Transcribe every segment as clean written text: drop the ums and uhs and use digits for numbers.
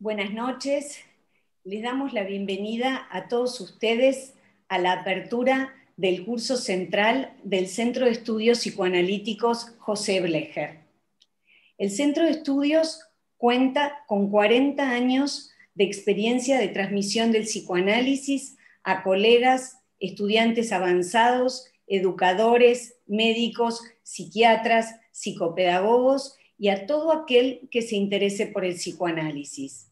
Buenas noches, les damos la bienvenida a todos ustedes a la apertura del curso central del Centro de Estudios Psicoanalíticos José Blecher. El Centro de Estudios cuenta con 40 años de experiencia de transmisión del psicoanálisis a colegas, estudiantes avanzados, educadores, médicos, psiquiatras, psicopedagogos y a todo aquel que se interese por el psicoanálisis.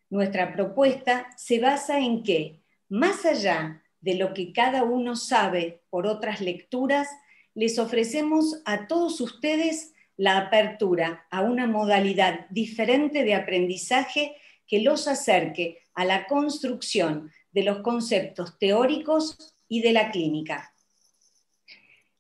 Nuestra propuesta se basa en que, más allá de lo que cada uno sabe por otras lecturas, les ofrecemos a todos ustedes la apertura a una modalidad diferente de aprendizaje que los acerque a la construcción de los conceptos teóricos y de la clínica.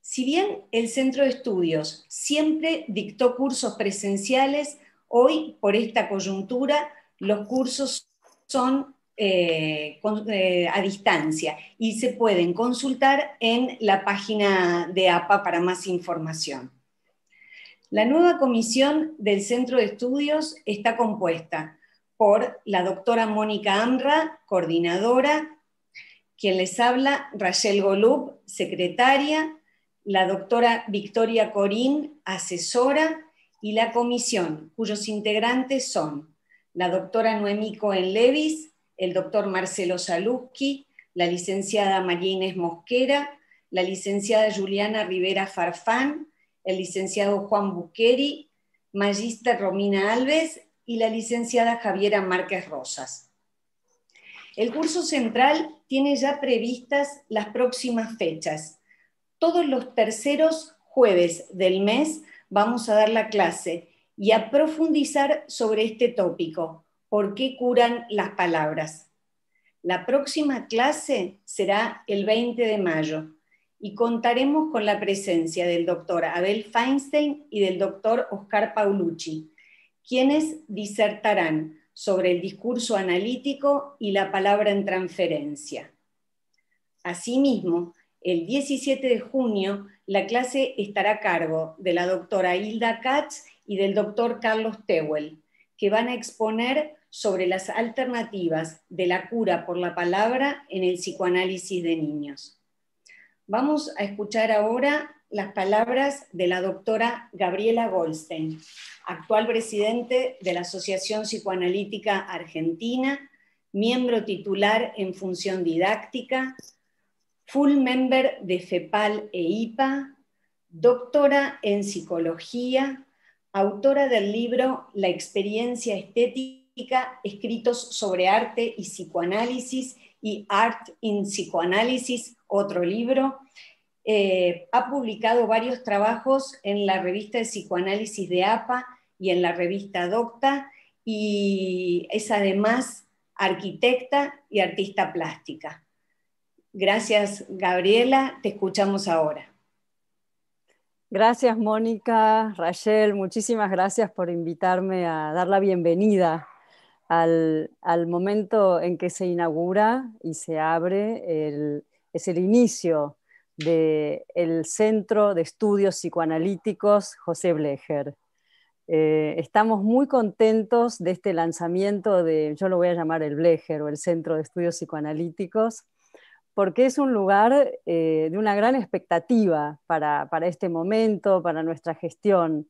Si bien el Centro de Estudios siempre dictó cursos presenciales, hoy, por esta coyuntura, los cursos son a distancia y se pueden consultar en la página de APA para más información. La nueva comisión del Centro de Estudios está compuesta por la doctora Mónica Amra, coordinadora, quien les habla, Rachel Golub, secretaria, la doctora Victoria Corín, asesora, y la comisión, cuyos integrantes son la doctora Noemí Cohen-Levis, el doctor Marcelo Saluski, la licenciada María Inés Mosquera, la licenciada Juliana Rivera Farfán, el licenciado Juan Buqueri, magíster Romina Alves y la licenciada Javiera Márquez Rosas. El curso central tiene ya previstas las próximas fechas. Todos los terceros jueves del mes vamos a dar la clase y a profundizar sobre este tópico, ¿por qué curan las palabras? La próxima clase será el 20 de mayo y contaremos con la presencia del doctor Abel Feinstein y del doctor Oscar Paulucci, quienes disertarán sobre el discurso analítico y la palabra en transferencia. Asimismo, el 17 de junio, la clase estará a cargo de la doctora Hilda Katz y del doctor Carlos Tehuel, que van a exponer sobre las alternativas de la cura por la palabra en el psicoanálisis de niños. Vamos a escuchar ahora las palabras de la doctora Gabriela Goldstein, actual presidente de la Asociación Psicoanalítica Argentina, miembro titular en función didáctica, full member de FEPAL e IPA, doctora en psicología, autora del libro La experiencia estética, escritos sobre arte y psicoanálisis, y Art in Psychoanalysis, otro libro. Ha publicado varios trabajos en la revista de psicoanálisis de APA y en la revista Docta, y es además arquitecta y artista plástica. Gracias, Gabriela, te escuchamos ahora. Gracias, Mónica, Rachel, muchísimas gracias por invitarme a dar la bienvenida al momento en que se inaugura y se abre, es el inicio del Centro de Estudios Psicoanalíticos José Blecher. Estamos muy contentos de este lanzamiento yo lo voy a llamar el Blecher o el Centro de Estudios Psicoanalíticos, porque es un lugar de una gran expectativa para este momento, para nuestra gestión.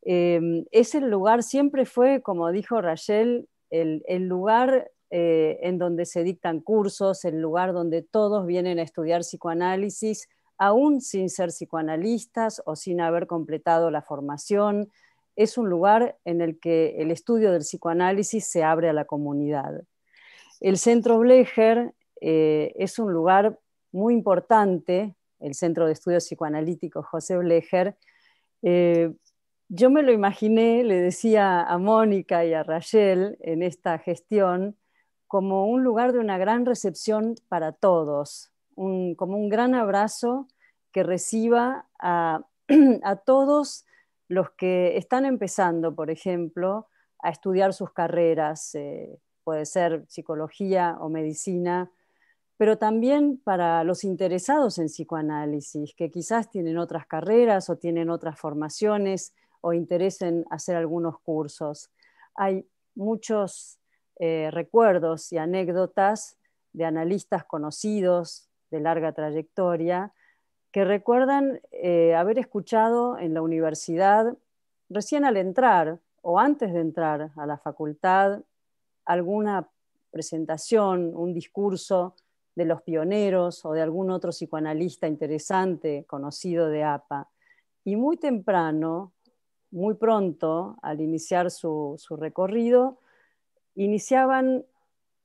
Es el lugar, siempre fue, como dijo Rachel, el lugar en donde se dictan cursos, el lugar donde todos vienen a estudiar psicoanálisis, aún sin ser psicoanalistas o sin haber completado la formación. Es un lugar en el que el estudio del psicoanálisis se abre a la comunidad. El Centro Blecher es un lugar muy importante, el Centro de Estudios Psicoanalíticos José Blecher. Yo me lo imaginé, le decía a Mónica y a Rachel en esta gestión, como un lugar de una gran recepción para todos, como un gran abrazo que reciba a todos los que están empezando, por ejemplo, a estudiar sus carreras, puede ser psicología o medicina, pero también para los interesados en psicoanálisis, que quizás tienen otras carreras o tienen otras formaciones o interesen hacer algunos cursos. Hay muchos recuerdos y anécdotas de analistas conocidos de larga trayectoria que recuerdan haber escuchado en la universidad, recién al entrar o antes de entrar a la facultad, alguna presentación, un discurso de los pioneros o de algún otro psicoanalista interesante, conocido de APA. Y muy temprano, muy pronto, al iniciar su recorrido, iniciaban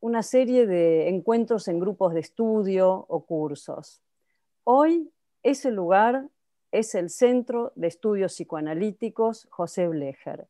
una serie de encuentros en grupos de estudio o cursos. Hoy ese lugar es el Centro de Estudios Psicoanalíticos José Blecher.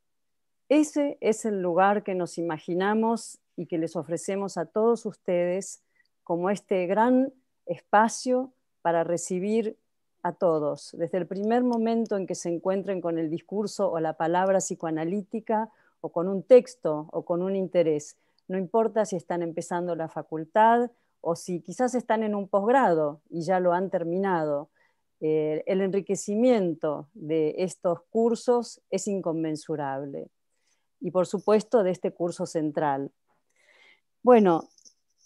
Ese es el lugar que nos imaginamos y que les ofrecemos a todos ustedes como este gran espacio para recibir a todos, desde el primer momento en que se encuentren con el discurso o la palabra psicoanalítica, o con un texto, o con un interés. No importa si están empezando la facultad, o si quizás están en un posgrado y ya lo han terminado. El enriquecimiento de estos cursos es inconmensurable. Y por supuesto de este curso central. Bueno,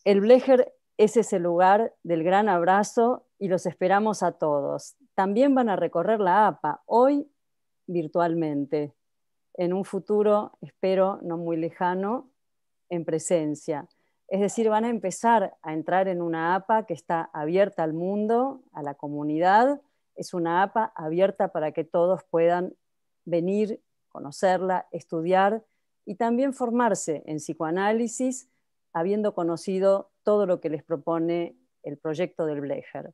el Blecher es ese lugar del gran abrazo y los esperamos a todos. También van a recorrer la APA, hoy virtualmente, en un futuro, espero, no muy lejano, en presencia. Es decir, van a empezar a entrar en una APA que está abierta al mundo, a la comunidad. Es una APA abierta para que todos puedan venir, conocerla, estudiar y también formarse en psicoanálisis, habiendo conocido todo lo que les propone el proyecto del Blecher.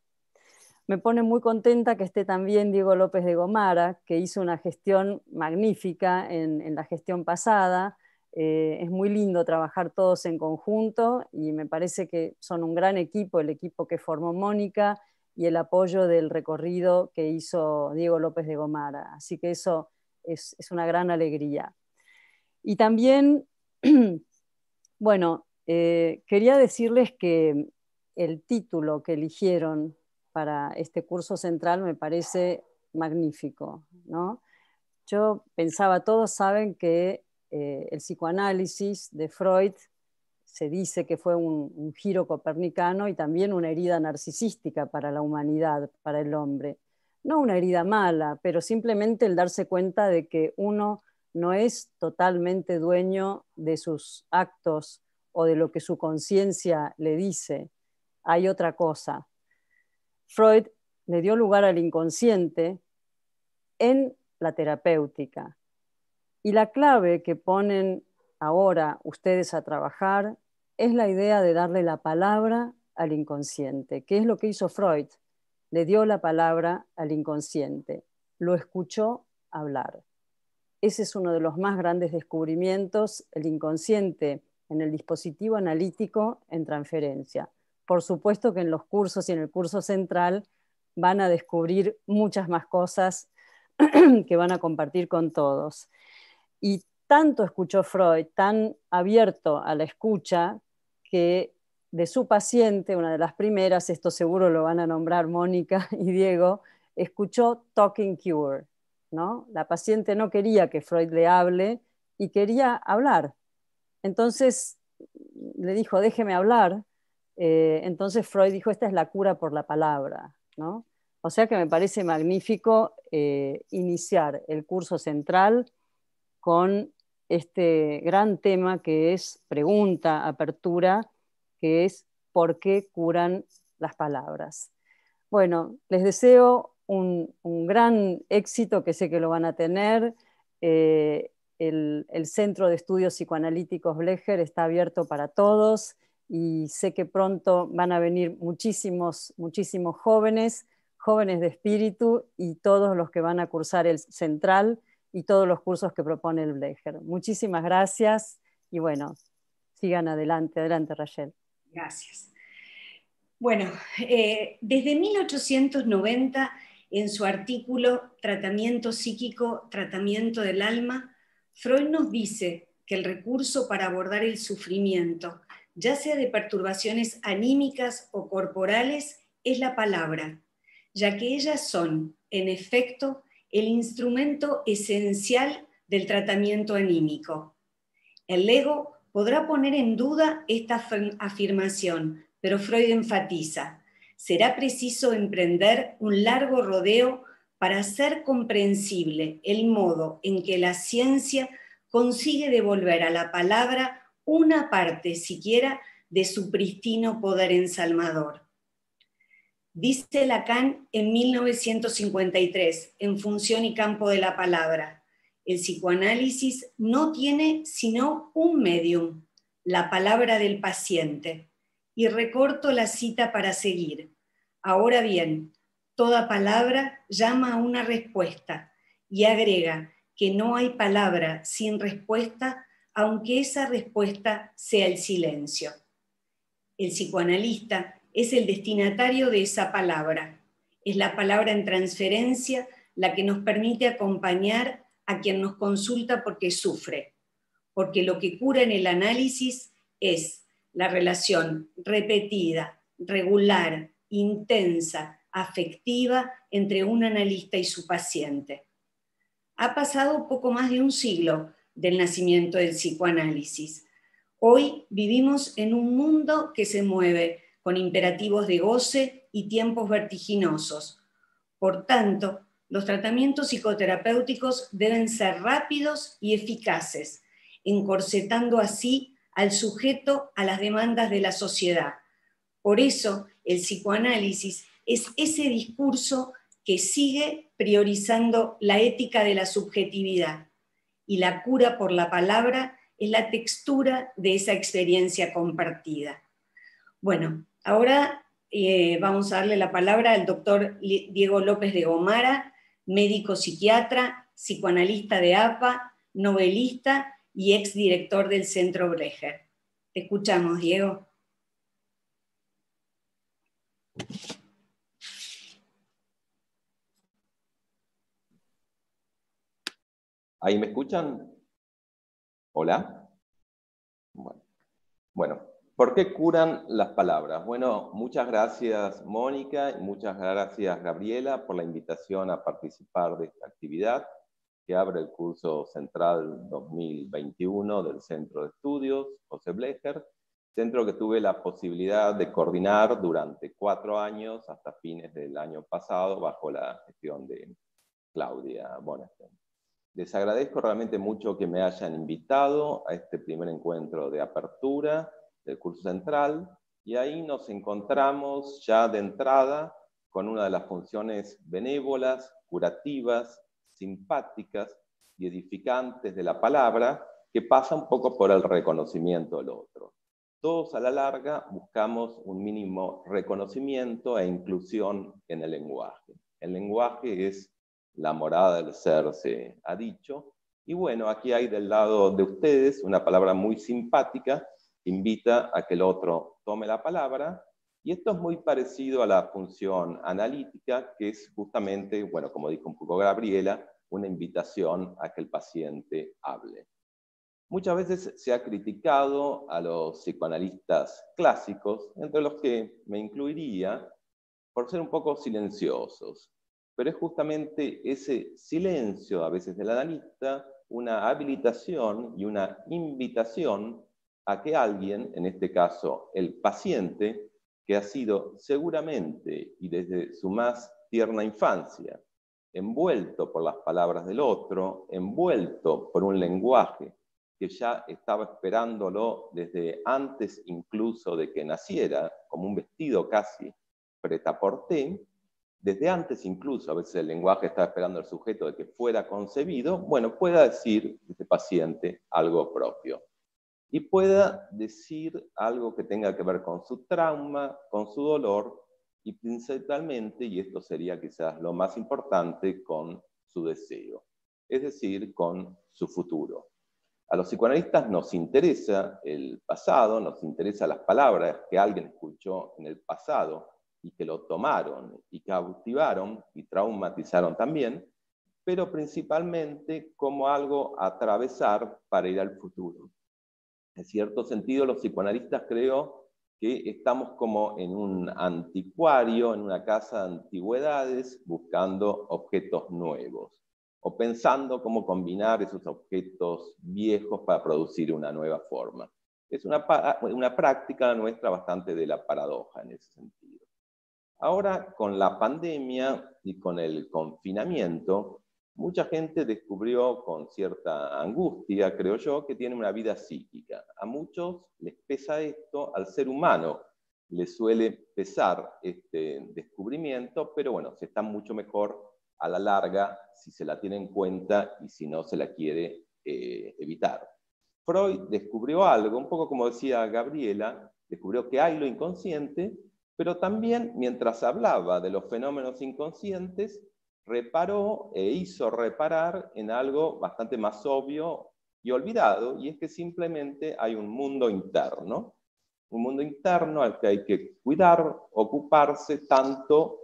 Me pone muy contenta que esté también Diego López de Gomara, que hizo una gestión magnífica en la gestión pasada. Es muy lindo trabajar todos en conjunto y me parece que son un gran equipo, el equipo que formó Mónica y el apoyo del recorrido que hizo Diego López de Gomara. Así que eso es una gran alegría. Y también, bueno, quería decirles que el título que eligieron para este curso central me parece magnífico, ¿no? Yo pensaba, todos saben que el psicoanálisis de Freud se dice que fue un giro copernicano y también una herida narcisística para la humanidad, para el hombre. No una herida mala, pero simplemente el darse cuenta de que uno no es totalmente dueño de sus actos o de lo que su conciencia le dice. Hay otra cosa. Freud le dio lugar al inconsciente en la terapéutica. Y la clave que ponen ahora ustedes a trabajar es la idea de darle la palabra al inconsciente, que es lo que hizo Freud. Le dio la palabra al inconsciente, lo escuchó hablar. Ese es uno de los más grandes descubrimientos, el inconsciente en el dispositivo analítico en transferencia. Por supuesto que en los cursos y en el curso central van a descubrir muchas más cosas que van a compartir con todos. Y tanto escuchó Freud, tan abierto a la escucha, que de su paciente, una de las primeras, esto seguro lo van a nombrar Mónica y Diego, escuchó Talking Cure, ¿no? La paciente no quería que Freud le hable y quería hablar. Entonces le dijo, déjeme hablar. Entonces Freud dijo, esta es la cura por la palabra, ¿no? O sea que me parece magnífico iniciar el curso central con este gran tema que es pregunta, apertura, que es ¿por qué curan las palabras? Bueno, les deseo un gran éxito, que sé que lo van a tener. El Centro de Estudios Psicoanalíticos Blecher está abierto para todos y sé que pronto van a venir muchísimos jóvenes de espíritu y todos los que van a cursar el central y todos los cursos que propone el Blecher. Muchísimas gracias y bueno, sigan adelante. Adelante, Rachel. Gracias. Bueno, desde 1890, en su artículo Tratamiento psíquico, tratamiento del alma, Freud nos dice que el recurso para abordar el sufrimiento, ya sea de perturbaciones anímicas o corporales, es la palabra, ya que ellas son, en efecto, el instrumento esencial del tratamiento anímico. El ego podrá poner en duda esta afirmación, pero Freud enfatiza: será preciso emprender un largo rodeo para hacer comprensible el modo en que la ciencia consigue devolver a la palabra una parte siquiera de su pristino poder ensalmador. Dice Lacan en 1953, en Función y campo de la palabra: el psicoanálisis no tiene sino un medium, la palabra del paciente. Y recorto la cita para seguir. Ahora bien, toda palabra llama a una respuesta, y agrega que no hay palabra sin respuesta, aunque esa respuesta sea el silencio. El psicoanalista es el destinatario de esa palabra. Es la palabra en transferencia la que nos permite acompañar a quien nos consulta porque sufre, porque lo que cura en el análisis es la relación repetida, regular, intensa, afectiva entre un analista y su paciente. Ha pasado poco más de un siglo del nacimiento del psicoanálisis. Hoy vivimos en un mundo que se mueve con imperativos de goce y tiempos vertiginosos. Por tanto, los tratamientos psicoterapéuticos deben ser rápidos y eficaces, encorsetando así al sujeto a las demandas de la sociedad. Por eso, el psicoanálisis es ese discurso que sigue priorizando la ética de la subjetividad, y la cura por la palabra es la textura de esa experiencia compartida. Bueno, ahora vamos a darle la palabra al doctor Diego López de Gomara, médico psiquiatra, psicoanalista de APA, novelista y exdirector del Centro Brecher. Te escuchamos, Diego. ¿Ahí me escuchan? ¿Hola? Bueno, ¿por qué curan las palabras? Bueno, muchas gracias Mónica y muchas gracias Gabriela por la invitación a participar de esta actividad que abre el curso central 2021 del Centro de Estudios José Blecher, centro que tuve la posibilidad de coordinar durante 4 años hasta fines del año pasado bajo la gestión de Claudia Bonestein. Les agradezco realmente mucho que me hayan invitado a este primer encuentro de apertura del curso central, y ahí nos encontramos ya de entrada con una de las funciones benévolas, curativas, simpáticas y edificantes de la palabra, que pasa un poco por el reconocimiento del otro. Todos a la larga buscamos un mínimo reconocimiento e inclusión en el lenguaje. El lenguaje es la morada del ser, se ha dicho. Y bueno, aquí hay del lado de ustedes una palabra muy simpática que invita a que el otro tome la palabra. Y esto es muy parecido a la función analítica, que es justamente, bueno, como dijo un poco Gabriela, una invitación a que el paciente hable. Muchas veces se ha criticado a los psicoanalistas clásicos, entre los que me incluiría, por ser un poco silenciosos. Pero es justamente ese silencio a veces del analista una habilitación y una invitación a que alguien, en este caso el paciente, que ha sido seguramente y desde su más tierna infancia envuelto por las palabras del otro, envuelto por un lenguaje que ya estaba esperándolo desde antes incluso de que naciera, como un vestido casi prêt-à-porter, desde antes incluso, a veces el lenguaje estaba esperando al sujeto de que fuera concebido, bueno, pueda decir este paciente algo propio. Y pueda decir algo que tenga que ver con su trauma, con su dolor, y principalmente, y esto sería quizás lo más importante, con su deseo, es decir, con su futuro. A los psicoanalistas nos interesa el pasado, nos interesan las palabras que alguien escuchó en el pasado y que lo tomaron y cautivaron y traumatizaron también, pero principalmente como algo a atravesar para ir al futuro. En cierto sentido, los psicoanalistas creo que estamos como en un anticuario, en una casa de antigüedades, buscando objetos nuevos. o pensando cómo combinar esos objetos viejos para producir una nueva forma. Es una práctica nuestra bastante de la paradoja en ese sentido. Ahora, con la pandemia y con el confinamiento, mucha gente descubrió con cierta angustia, creo yo, que tiene una vida psíquica. A muchos les pesa esto, al ser humano le suele pesar este descubrimiento, pero bueno, se está mucho mejor a la larga si se la tiene en cuenta y si no se la quiere evitar. Freud descubrió algo, un poco como decía Gabriela, descubrió que hay lo inconsciente, pero también mientras hablaba de los fenómenos inconscientes, reparó e hizo reparar en algo bastante más obvio y olvidado, y es que simplemente hay un mundo interno al que hay que cuidar, ocuparse tanto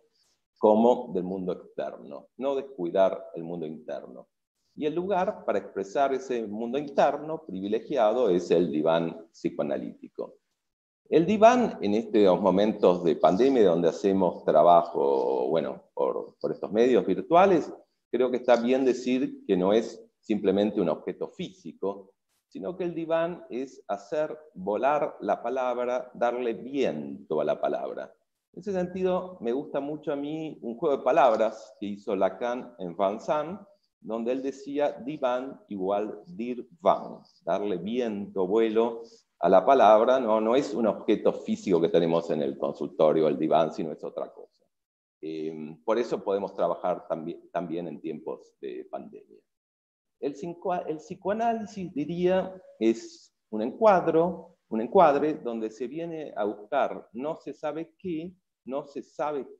como del mundo externo, no descuidar el mundo interno. Y el lugar para expresar ese mundo interno privilegiado es el diván psicoanalítico. El diván, en estos momentos de pandemia donde hacemos trabajo, bueno, por estos medios virtuales, creo que está bien decir que no es simplemente un objeto físico, sino que el diván es hacer volar la palabra, darle viento a la palabra. En ese sentido, me gusta mucho a mí un juego de palabras que hizo Lacan en Vincent, donde él decía diván igual dir van, darle viento, vuelo a la palabra, no es un objeto físico que tenemos en el consultorio, el diván, sino es otra cosa. Por eso podemos trabajar también en tiempos de pandemia. El psicoanálisis, diría, es un encuadre donde se viene a buscar no se sabe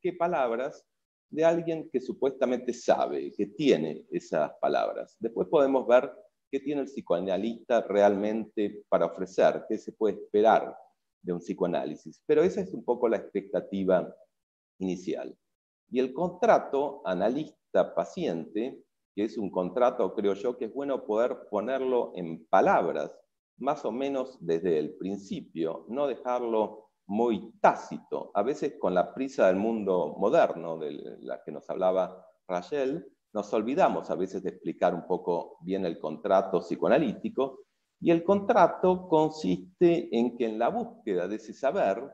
qué palabras de alguien que supuestamente sabe, que tiene esas palabras. Después podemos ver qué tiene el psicoanalista realmente para ofrecer, qué se puede esperar de un psicoanálisis. Pero esa es un poco la expectativa inicial. Y el contrato analista-paciente, que es un contrato, creo yo, que es bueno poder ponerlo en palabras, más o menos desde el principio, no dejarlo muy tácito. A veces con la prisa del mundo moderno, de la que nos hablaba Rachel, nos olvidamos a veces de explicar un poco bien el contrato psicoanalítico, y el contrato consiste en que en la búsqueda de ese saber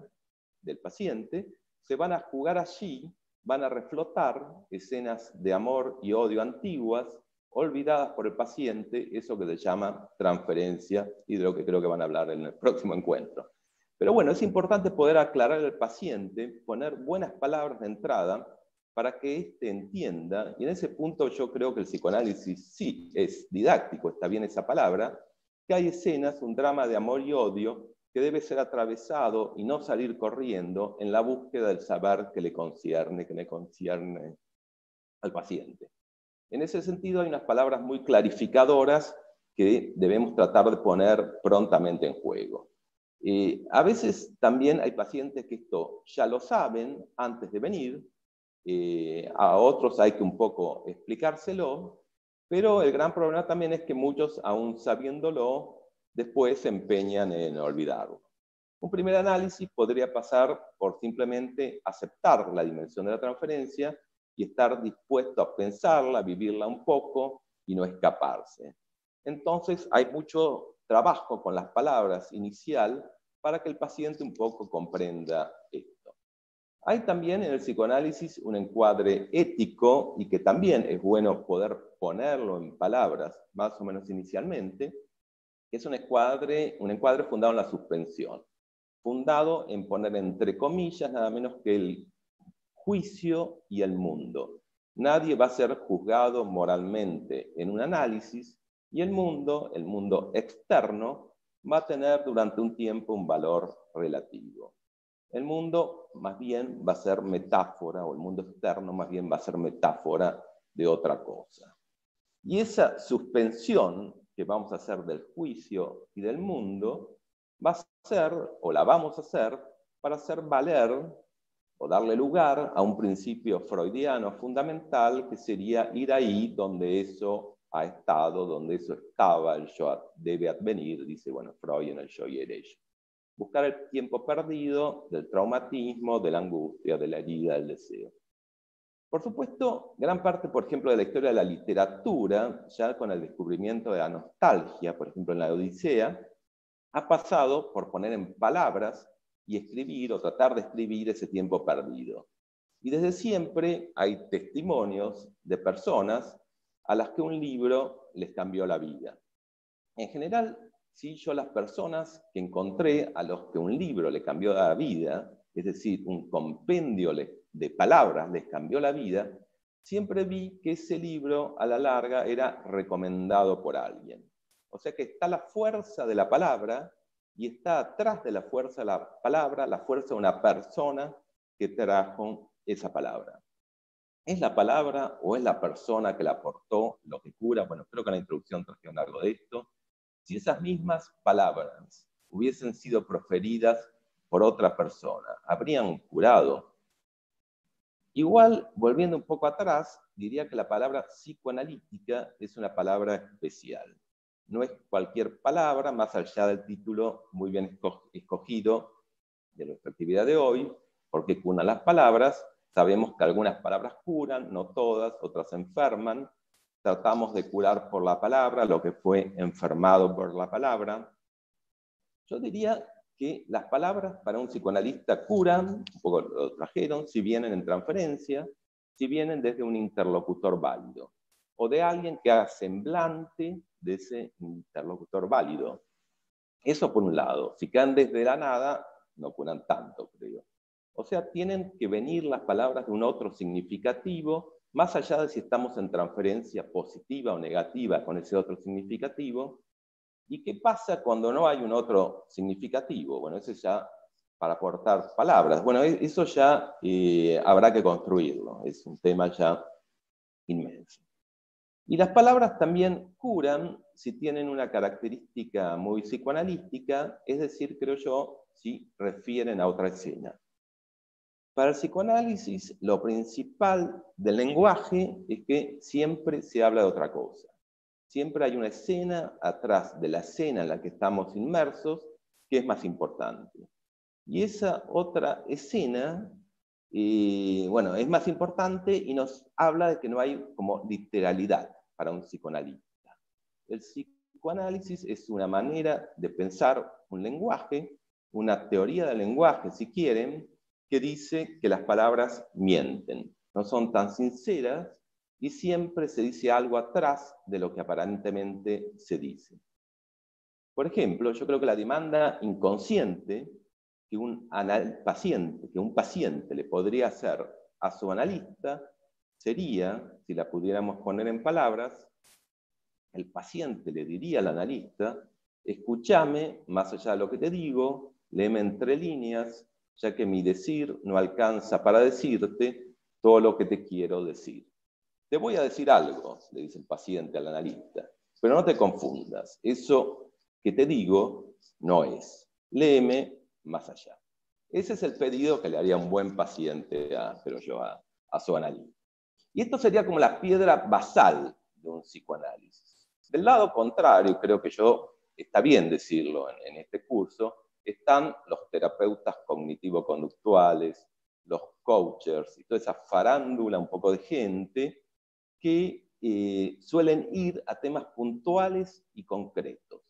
del paciente, se van a jugar allí, van a reflotar escenas de amor y odio antiguas, olvidadas por el paciente, eso que se llama transferencia, y de lo que creo que van a hablar en el próximo encuentro. Pero bueno, es importante poder aclarar al paciente, poner buenas palabras de entrada, para que éste entienda, y en ese punto yo creo que el psicoanálisis sí es didáctico, está bien esa palabra, que hay escenas, un drama de amor y odio, que debe ser atravesado y no salir corriendo en la búsqueda del saber que le concierne al paciente. En ese sentido hay unas palabras muy clarificadoras que debemos tratar de poner prontamente en juego. A veces también hay pacientes que esto ya lo saben antes de venir, a otros hay que un poco explicárselo, pero el gran problema también es que muchos, aún sabiéndolo, después se empeñan en olvidarlo. Un primer análisis podría pasar por simplemente aceptar la dimensión de la transferencia y estar dispuesto a pensarla, vivirla un poco y no escaparse. Entonces hay mucho trabajo con las palabras inicial para que el paciente un poco comprenda esto. Hay también en el psicoanálisis un encuadre ético y que también es bueno poder ponerlo en palabras, más o menos inicialmente, que es un encuadre fundado en la suspensión, fundado en poner entre comillas nada menos que el juicio y el mundo. Nadie va a ser juzgado moralmente en un análisis y el mundo externo, va a tener durante un tiempo un valor relativo. El mundo más bien va a ser metáfora, o el mundo externo más bien va a ser metáfora de otra cosa. Y esa suspensión que vamos a hacer del juicio y del mundo va a ser, o la vamos a hacer, para hacer valer o darle lugar a un principio freudiano fundamental que sería ir ahí donde eso ha estado, donde eso estaba, el yo debe advenir, dice bueno, Freud en el yo y el ello. Buscar el tiempo perdido del traumatismo, de la angustia, de la herida, del deseo. Por supuesto, gran parte, por ejemplo, de la historia de la literatura, ya con el descubrimiento de la nostalgia, por ejemplo, en la Odisea, ha pasado por poner en palabras y escribir o tratar de escribir ese tiempo perdido. Y desde siempre hay testimonios de personas a las que un libro les cambió la vida. En general, sí, yo las personas que encontré a los que un libro le cambió la vida, es decir, un compendio de palabras les cambió la vida, siempre vi que ese libro a la larga era recomendado por alguien. O sea que está la fuerza de la palabra y está atrás de la fuerza de la palabra la fuerza de una persona que trajo esa palabra. ¿Es la palabra o es la persona que la aportó lo que cura? Bueno, creo que en la introducción trajeron algo de esto. Si esas mismas palabras hubiesen sido proferidas por otra persona, ¿habrían curado? Igual, volviendo un poco atrás, diría que la palabra psicoanalítica es una palabra especial. No es cualquier palabra, más allá del título muy bien escogido de nuestra actividad de hoy, porque curan las palabras. Sabemos que algunas palabras curan, no todas, otras enferman. Tratamos de curar por la palabra lo que fue enfermado por la palabra. Yo diría que las palabras para un psicoanalista curan, un poco lo trajeron, si vienen en transferencia, si vienen desde un interlocutor válido, o de alguien que haga semblante de ese interlocutor válido. Eso por un lado. Si quedan desde la nada, no curan tanto, creo. O sea, tienen que venir las palabras de un otro significativo, más allá de si estamos en transferencia positiva o negativa con ese otro significativo. ¿Y qué pasa cuando no hay un otro significativo? Bueno, eso ya para aportar palabras. Bueno, eso ya habrá que construirlo. Es un tema ya inmenso. Y las palabras también curan si tienen una característica muy psicoanalítica, es decir, creo yo, si refieren a otra escena. Para el psicoanálisis, lo principal del lenguaje es que siempre se habla de otra cosa. Siempre hay una escena atrás de la escena en la que estamos inmersos que es más importante. Y esa otra escena, bueno, es más importante y nos habla de que no hay como literalidad para un psicoanalista. El psicoanálisis es una manera de pensar un lenguaje, una teoría del lenguaje, si quieren, que dice que las palabras mienten, no son tan sinceras y siempre se dice algo atrás de lo que aparentemente se dice. Por ejemplo, yo creo que la demanda inconsciente que un paciente le podría hacer a su analista sería, si la pudiéramos poner en palabras, el paciente le diría al analista: escúchame, más allá de lo que te digo, léeme entre líneas, ya que mi decir no alcanza para decirte todo lo que te quiero decir. Te voy a decir algo, le dice el paciente al analista, pero no te confundas, eso que te digo no es. Léeme más allá. Ese es el pedido que le haría un buen paciente a su analista. Y esto sería como la piedra basal de un psicoanálisis. Del lado contrario, creo que está bien decirlo en este curso, están los terapeutas cognitivo-conductuales, los coaches y toda esa farándula un poco de gente que suelen ir a temas puntuales y concretos.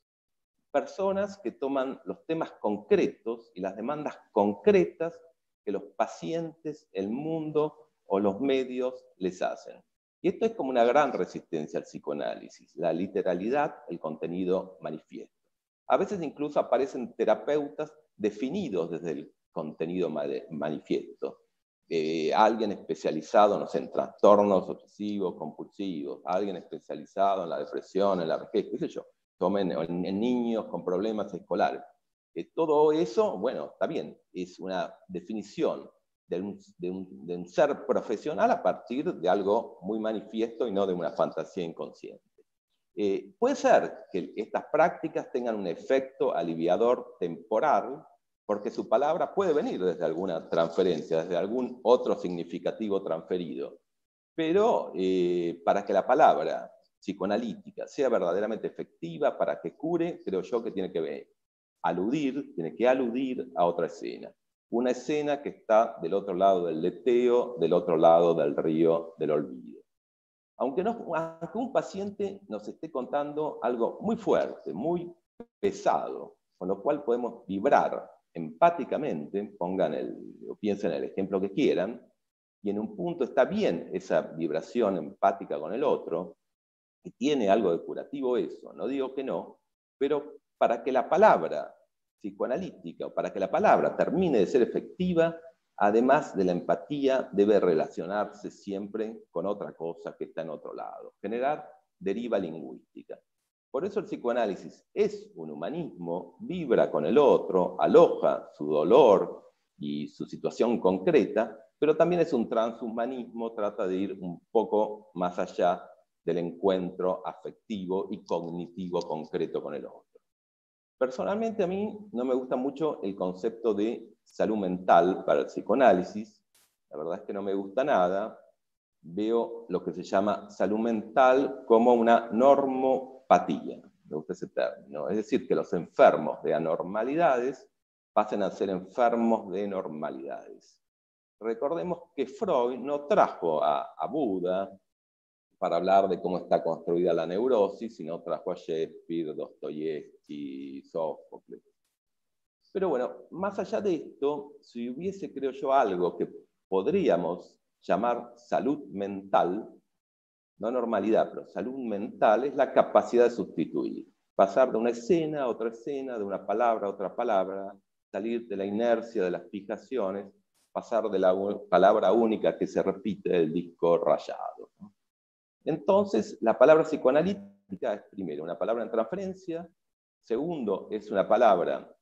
Personas que toman los temas concretos y las demandas concretas que los pacientes, el mundo o los medios les hacen. Y esto es como una gran resistencia al psicoanálisis, la literalidad, el contenido manifiesto. A veces incluso aparecen terapeutas definidos desde el contenido manifiesto. Alguien especializado, no sé, en trastornos obsesivos, compulsivos, alguien especializado en la depresión, en la vejez, qué sé yo, en niños con problemas escolares. Todo eso, bueno, está bien, es una definición de un ser profesional a partir de algo muy manifiesto y no de una fantasía inconsciente. Puede ser que estas prácticas tengan un efecto aliviador temporal, porque su palabra puede venir desde alguna transferencia, desde algún otro significativo transferido. Pero para que la palabra psicoanalítica sea verdaderamente efectiva, para que cure, creo yo que tiene que aludir a otra escena. una escena que está del otro lado del leteo, del otro lado del río del olvido. Aunque un paciente nos esté contando algo muy fuerte, muy pesado, con lo cual podemos vibrar empáticamente, piensen en el ejemplo que quieran, y en un punto está bien esa vibración empática con el otro, y tiene algo de curativo eso, no digo que no, pero para que la palabra psicoanalítica o para que la palabra termine de ser efectiva, además de la empatía, debe relacionarse siempre con otra cosa que está en otro lado, generar deriva lingüística. Por eso el psicoanálisis es un humanismo, vibra con el otro, aloja su dolor y su situación concreta, pero también es un transhumanismo, trata de ir un poco más allá del encuentro afectivo y cognitivo concreto con el otro. Personalmente a mí no me gusta mucho el concepto de salud mental para el psicoanálisis, la verdad es que no me gusta nada, veo lo que se llama salud mental como una normopatía, me gusta ese término, es decir, que los enfermos de anormalidades pasen a ser enfermos de normalidades. Recordemos que Freud no trajo a Buda para hablar de cómo está construida la neurosis, sino trajo a Shakespeare, Dostoyevsky, Sófocles. Pero bueno, más allá de esto, si hubiese, creo yo, algo que podríamos llamar salud mental, no normalidad, pero salud mental, es la capacidad de sustituir. Pasar de una escena a otra escena, de una palabra a otra palabra, salir de la inercia de las fijaciones, pasar de la palabra única que se repite del disco rayado. Entonces, la palabra psicoanalítica es, primero, una palabra en transferencia, segundo, es una palabra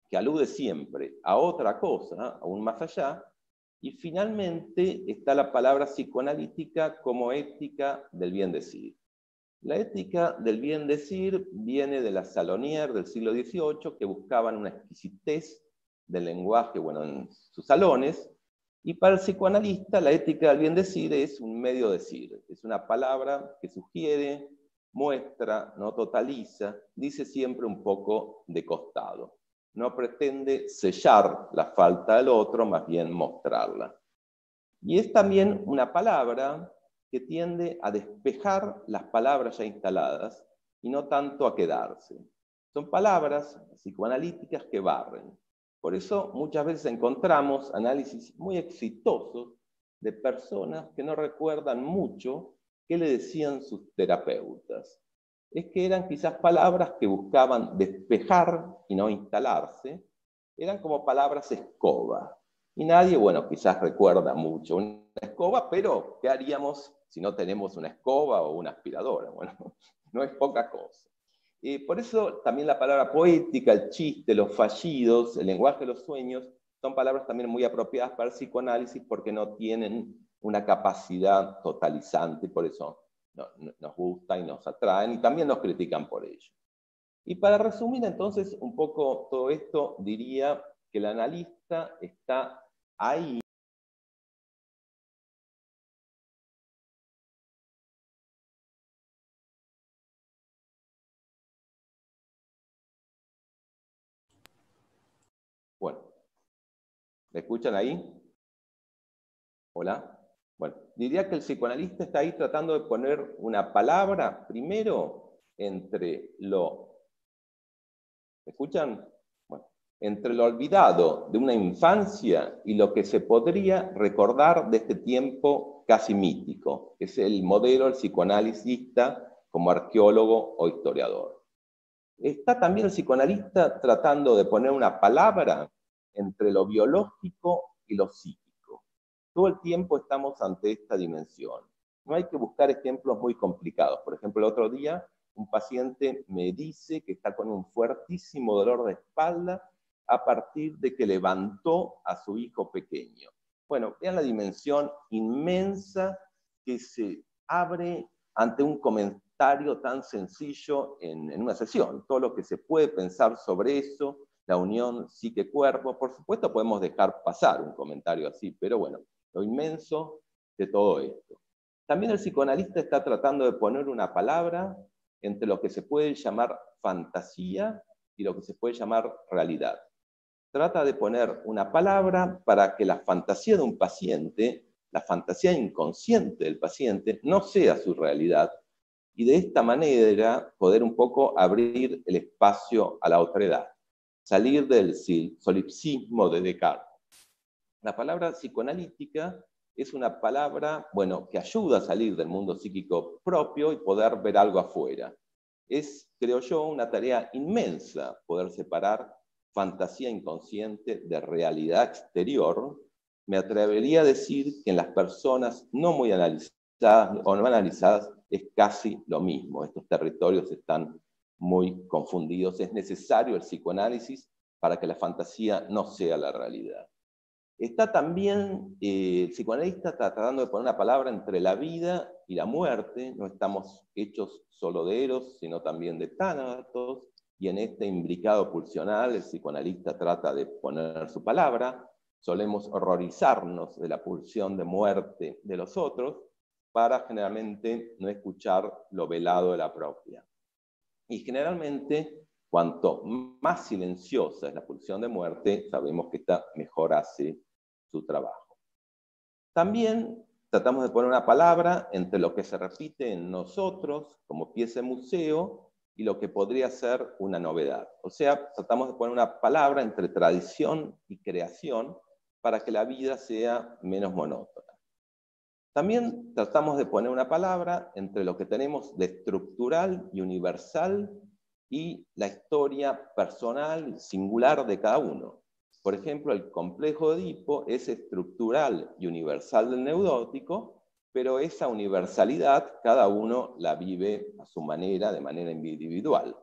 que alude siempre a otra cosa, aún más allá, y finalmente está la palabra psicoanalítica como ética del bien decir. La ética del bien decir viene de la Salonier del siglo XVIII, que buscaban una exquisitez del lenguaje, bueno, en sus salones, y para el psicoanalista la ética del bien decir es un medio decir, es una palabra que sugiere, muestra, no totaliza, dice siempre un poco de costado. No pretende sellar la falta del otro, más bien mostrarla. Y es también una palabra que tiende a despejar las palabras ya instaladas y no tanto a quedarse. Son palabras psicoanalíticas que barren. Por eso muchas veces encontramos análisis muy exitosos de personas que no recuerdan mucho qué le decían sus terapeutas. Es que eran quizás palabras que buscaban despejar y no instalarse, eran como palabras escoba. Y nadie, bueno, quizás recuerda mucho una escoba, pero ¿qué haríamos si no tenemos una escoba o una aspiradora? Bueno, no es poca cosa. Por eso también la palabra poética, el chiste, los fallidos, el lenguaje de los sueños, son palabras también muy apropiadas para el psicoanálisis porque no tienen una capacidad totalizante, por eso nos gusta y nos atraen, y también nos critican por ello. Y para resumir entonces un poco todo esto, diría que el analista está ahí. Bueno, ¿me escuchan ahí? ¿Hola? Bueno, diría que el psicoanalista está ahí tratando de poner una palabra, primero, entre lo... ¿Me escuchan? Bueno, entre lo olvidado de una infancia y lo que se podría recordar de este tiempo casi mítico, que es el modelo del psicoanalista como arqueólogo o historiador. Está también el psicoanalista tratando de poner una palabra entre lo biológico y lo psíquico. Todo el tiempo estamos ante esta dimensión. No hay que buscar ejemplos muy complicados. Por ejemplo, el otro día un paciente me dice que está con un fuertísimo dolor de espalda a partir de que levantó a su hijo pequeño. Bueno, vean la dimensión inmensa que se abre ante un comentario tan sencillo en una sesión. Todo lo que se puede pensar sobre eso, la unión psique-cuerpo. Por supuesto podemos dejar pasar un comentario así, pero bueno, lo inmenso de todo esto. También el psicoanalista está tratando de poner una palabra entre lo que se puede llamar fantasía y lo que se puede llamar realidad. trata de poner una palabra para que la fantasía de un paciente, la fantasía inconsciente del paciente, no sea su realidad, y de esta manera poder un poco abrir el espacio a la otredad, salir del solipsismo de Descartes. La palabra psicoanalítica es una palabra, bueno, que ayuda a salir del mundo psíquico propio y poder ver algo afuera. Es, creo yo, una tarea inmensa poder separar fantasía inconsciente de realidad exterior. Me atrevería a decir que en las personas no muy analizadas o no analizadas es casi lo mismo. Estos territorios están muy confundidos. Es necesario el psicoanálisis para que la fantasía no sea la realidad. Está también, el psicoanalista está tratando de poner una palabra entre la vida y la muerte. No estamos hechos solo de eros, sino también de tánatos. Y en este imbricado pulsional, el psicoanalista trata de poner su palabra. Solemos horrorizarnos de la pulsión de muerte de los otros para generalmente no escuchar lo velado de la propia. Y generalmente, cuanto más silenciosa es la pulsión de muerte, sabemos que esta mejor hace su trabajo. También tratamos de poner una palabra entre lo que se repite en nosotros como pieza de museo y lo que podría ser una novedad. O sea, tratamos de poner una palabra entre tradición y creación para que la vida sea menos monótona. También tratamos de poner una palabra entre lo que tenemos de estructural y universal y la historia personal, singular de cada uno. Por ejemplo, el complejo de Edipo es estructural y universal del neurótico, pero esa universalidad cada uno la vive a su manera, de manera individual,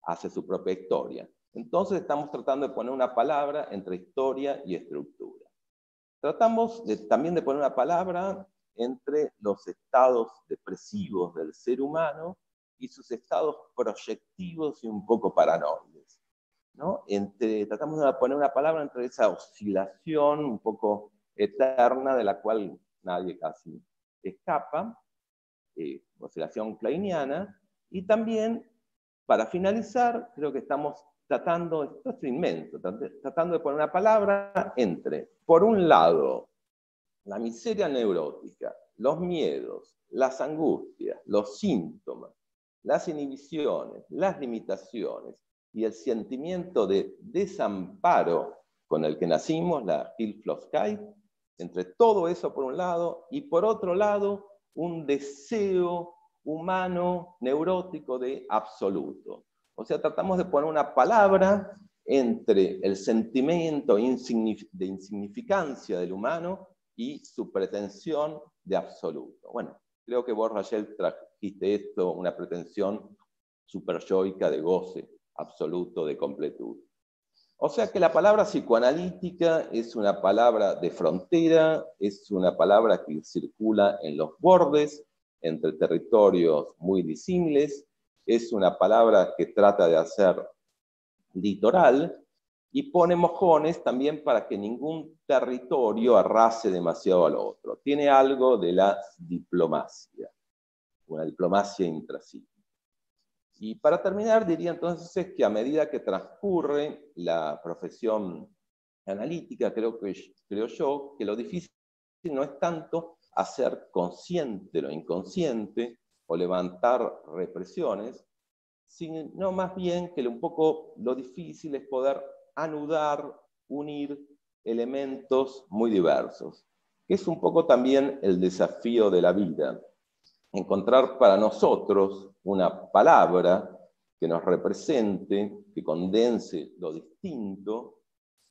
hace su propia historia. Entonces estamos tratando de poner una palabra entre historia y estructura. Tratamos también de poner una palabra entre los estados depresivos del ser humano y sus estados proyectivos y un poco paranoides, ¿no? Tratamos de poner una palabra entre esa oscilación un poco eterna de la cual nadie casi escapa, oscilación kleiniana, y también, para finalizar, creo que estamos tratando, esto es inmenso, tratando de poner una palabra entre, por un lado, la miseria neurótica, los miedos, las angustias, los síntomas, las inhibiciones, las limitaciones y el sentimiento de desamparo con el que nacimos, la Hilflosigkeit, entre todo eso por un lado, y por otro lado, un deseo humano neurótico de absoluto. O sea, tratamos de poner una palabra entre el sentimiento de insignificancia del humano y su pretensión de absoluto. Bueno, creo que vos, Rachel, trajiste esto, una pretensión superyoica de goce absoluto, de completud. O sea que la palabra psicoanalítica es una palabra de frontera, es una palabra que circula en los bordes, entre territorios muy disímiles, es una palabra que trata de hacer litoral, y pone mojones también para que ningún territorio arrase demasiado al otro. Tiene algo de la diplomacia, una diplomacia intrapsíquica. Y para terminar, diría entonces que a medida que transcurre la profesión analítica, creo yo que lo difícil no es tanto hacer consciente lo inconsciente o levantar represiones, sino más bien que un poco lo difícil es poder anudar, unir elementos muy diversos, que es un poco también el desafío de la vida. Encontrar para nosotros una palabra que nos represente, que condense lo distinto,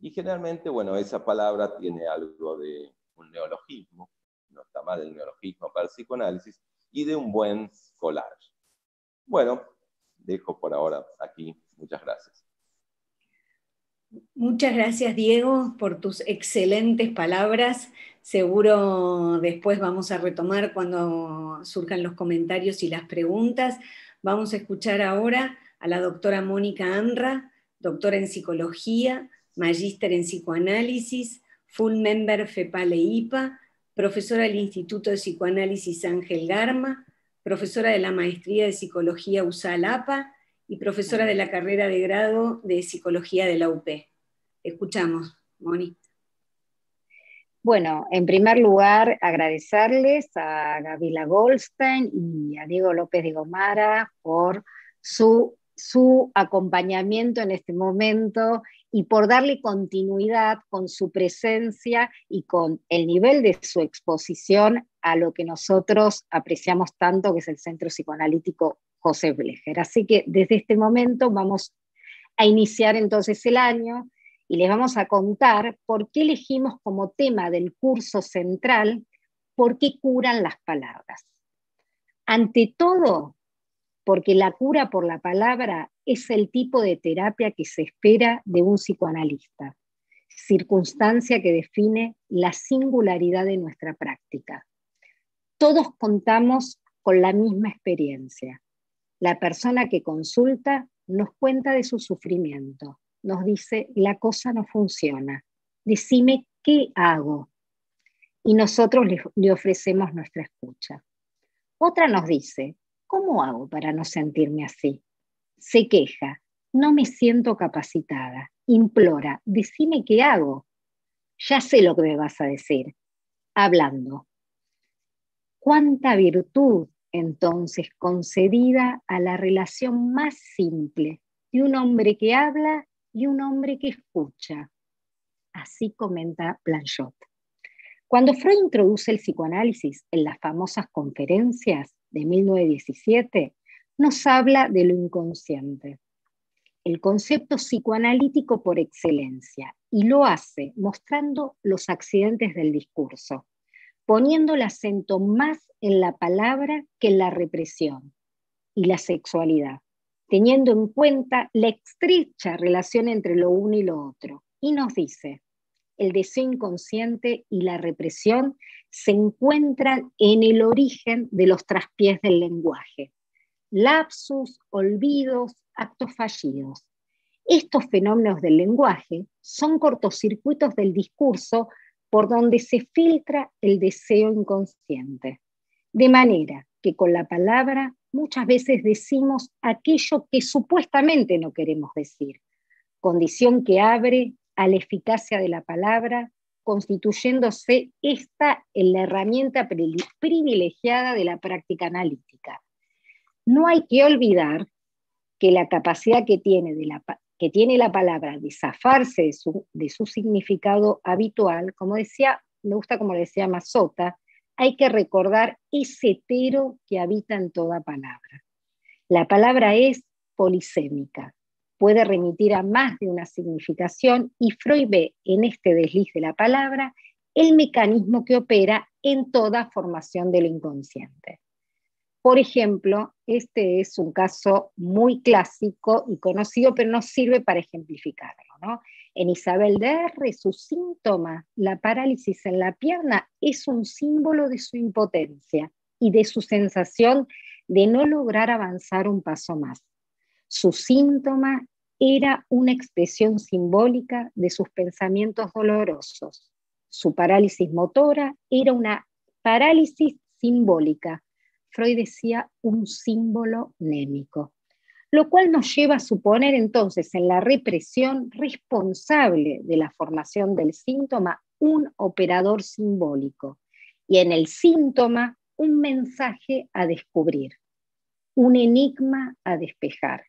y generalmente, bueno, esa palabra tiene algo de un neologismo, no está mal el neologismo para el psicoanálisis, y de un buen collage. Bueno, dejo por ahora aquí. Muchas gracias. Muchas gracias, Diego, por tus excelentes palabras. Seguro después vamos a retomar cuando surjan los comentarios y las preguntas. Vamos a escuchar ahora a la doctora Mónica Anra, doctora en psicología, magíster en psicoanálisis, full member FEPALE-IPA, profesora del Instituto de Psicoanálisis Ángel Garma, profesora de la Maestría de Psicología USAL-APA y profesora de la carrera de grado de Psicología de la UP. Escuchamos, Moni. Bueno, en primer lugar, agradecerles a Gabriela Goldstein y a Diego López de Gomara por su acompañamiento en este momento y por darle continuidad con su presencia y con el nivel de su exposición a lo que nosotros apreciamos tanto, que es el Centro Psicoanalítico José Blecher. Así que desde este momento vamos a iniciar entonces el año y les vamos a contar por qué elegimos como tema del curso central por qué curan las palabras. Ante todo, porque la cura por la palabra es el tipo de terapia que se espera de un psicoanalista, circunstancia que define la singularidad de nuestra práctica. Todos contamos con la misma experiencia. La persona que consulta nos cuenta de su sufrimiento, nos dice, la cosa no funciona, decime qué hago. Y nosotros le ofrecemos nuestra escucha. Otra nos dice, ¿cómo hago para no sentirme así? Se queja, no me siento capacitada, implora, decime qué hago. Ya sé lo que me vas a decir, hablando. ¿Cuánta virtud entonces concedida a la relación más simple de un hombre que habla y un hombre que escucha? Así comenta Blanchot. Cuando Freud introduce el psicoanálisis en las famosas conferencias de 1917, nos habla de lo inconsciente, el concepto psicoanalítico por excelencia, y lo hace mostrando los accidentes del discurso, poniendo el acento más en la palabra que en la represión y la sexualidad, teniendo en cuenta la estrecha relación entre lo uno y lo otro. Y nos dice, el deseo inconsciente y la represión se encuentran en el origen de los traspiés del lenguaje. Lapsus, olvidos, actos fallidos. Estos fenómenos del lenguaje son cortocircuitos del discurso por donde se filtra el deseo inconsciente. De manera que con la palabra muchas veces decimos aquello que supuestamente no queremos decir, condición que abre a la eficacia de la palabra, constituyéndose esta en la herramienta privilegiada de la práctica analítica. No hay que olvidar que la capacidad que tiene la palabra de zafarse de su significado habitual, como decía, me gusta como le decía Mazzotta, hay que recordar ese hetero que habita en toda palabra. La palabra es polisémica, puede remitir a más de una significación y Freud ve en este desliz de la palabra el mecanismo que opera en toda formación del inconsciente. Por ejemplo, este es un caso muy clásico y conocido, pero nos sirve para ejemplificarlo, ¿no? En Isabel de R, su síntoma, la parálisis en la pierna, es un símbolo de su impotencia y de su sensación de no lograr avanzar un paso más. Su síntoma era una expresión simbólica de sus pensamientos dolorosos. Su parálisis motora era una parálisis simbólica. Freud decía un símbolo némico, lo cual nos lleva a suponer entonces en la represión responsable de la formación del síntoma un operador simbólico y en el síntoma un mensaje a descubrir, un enigma a despejar.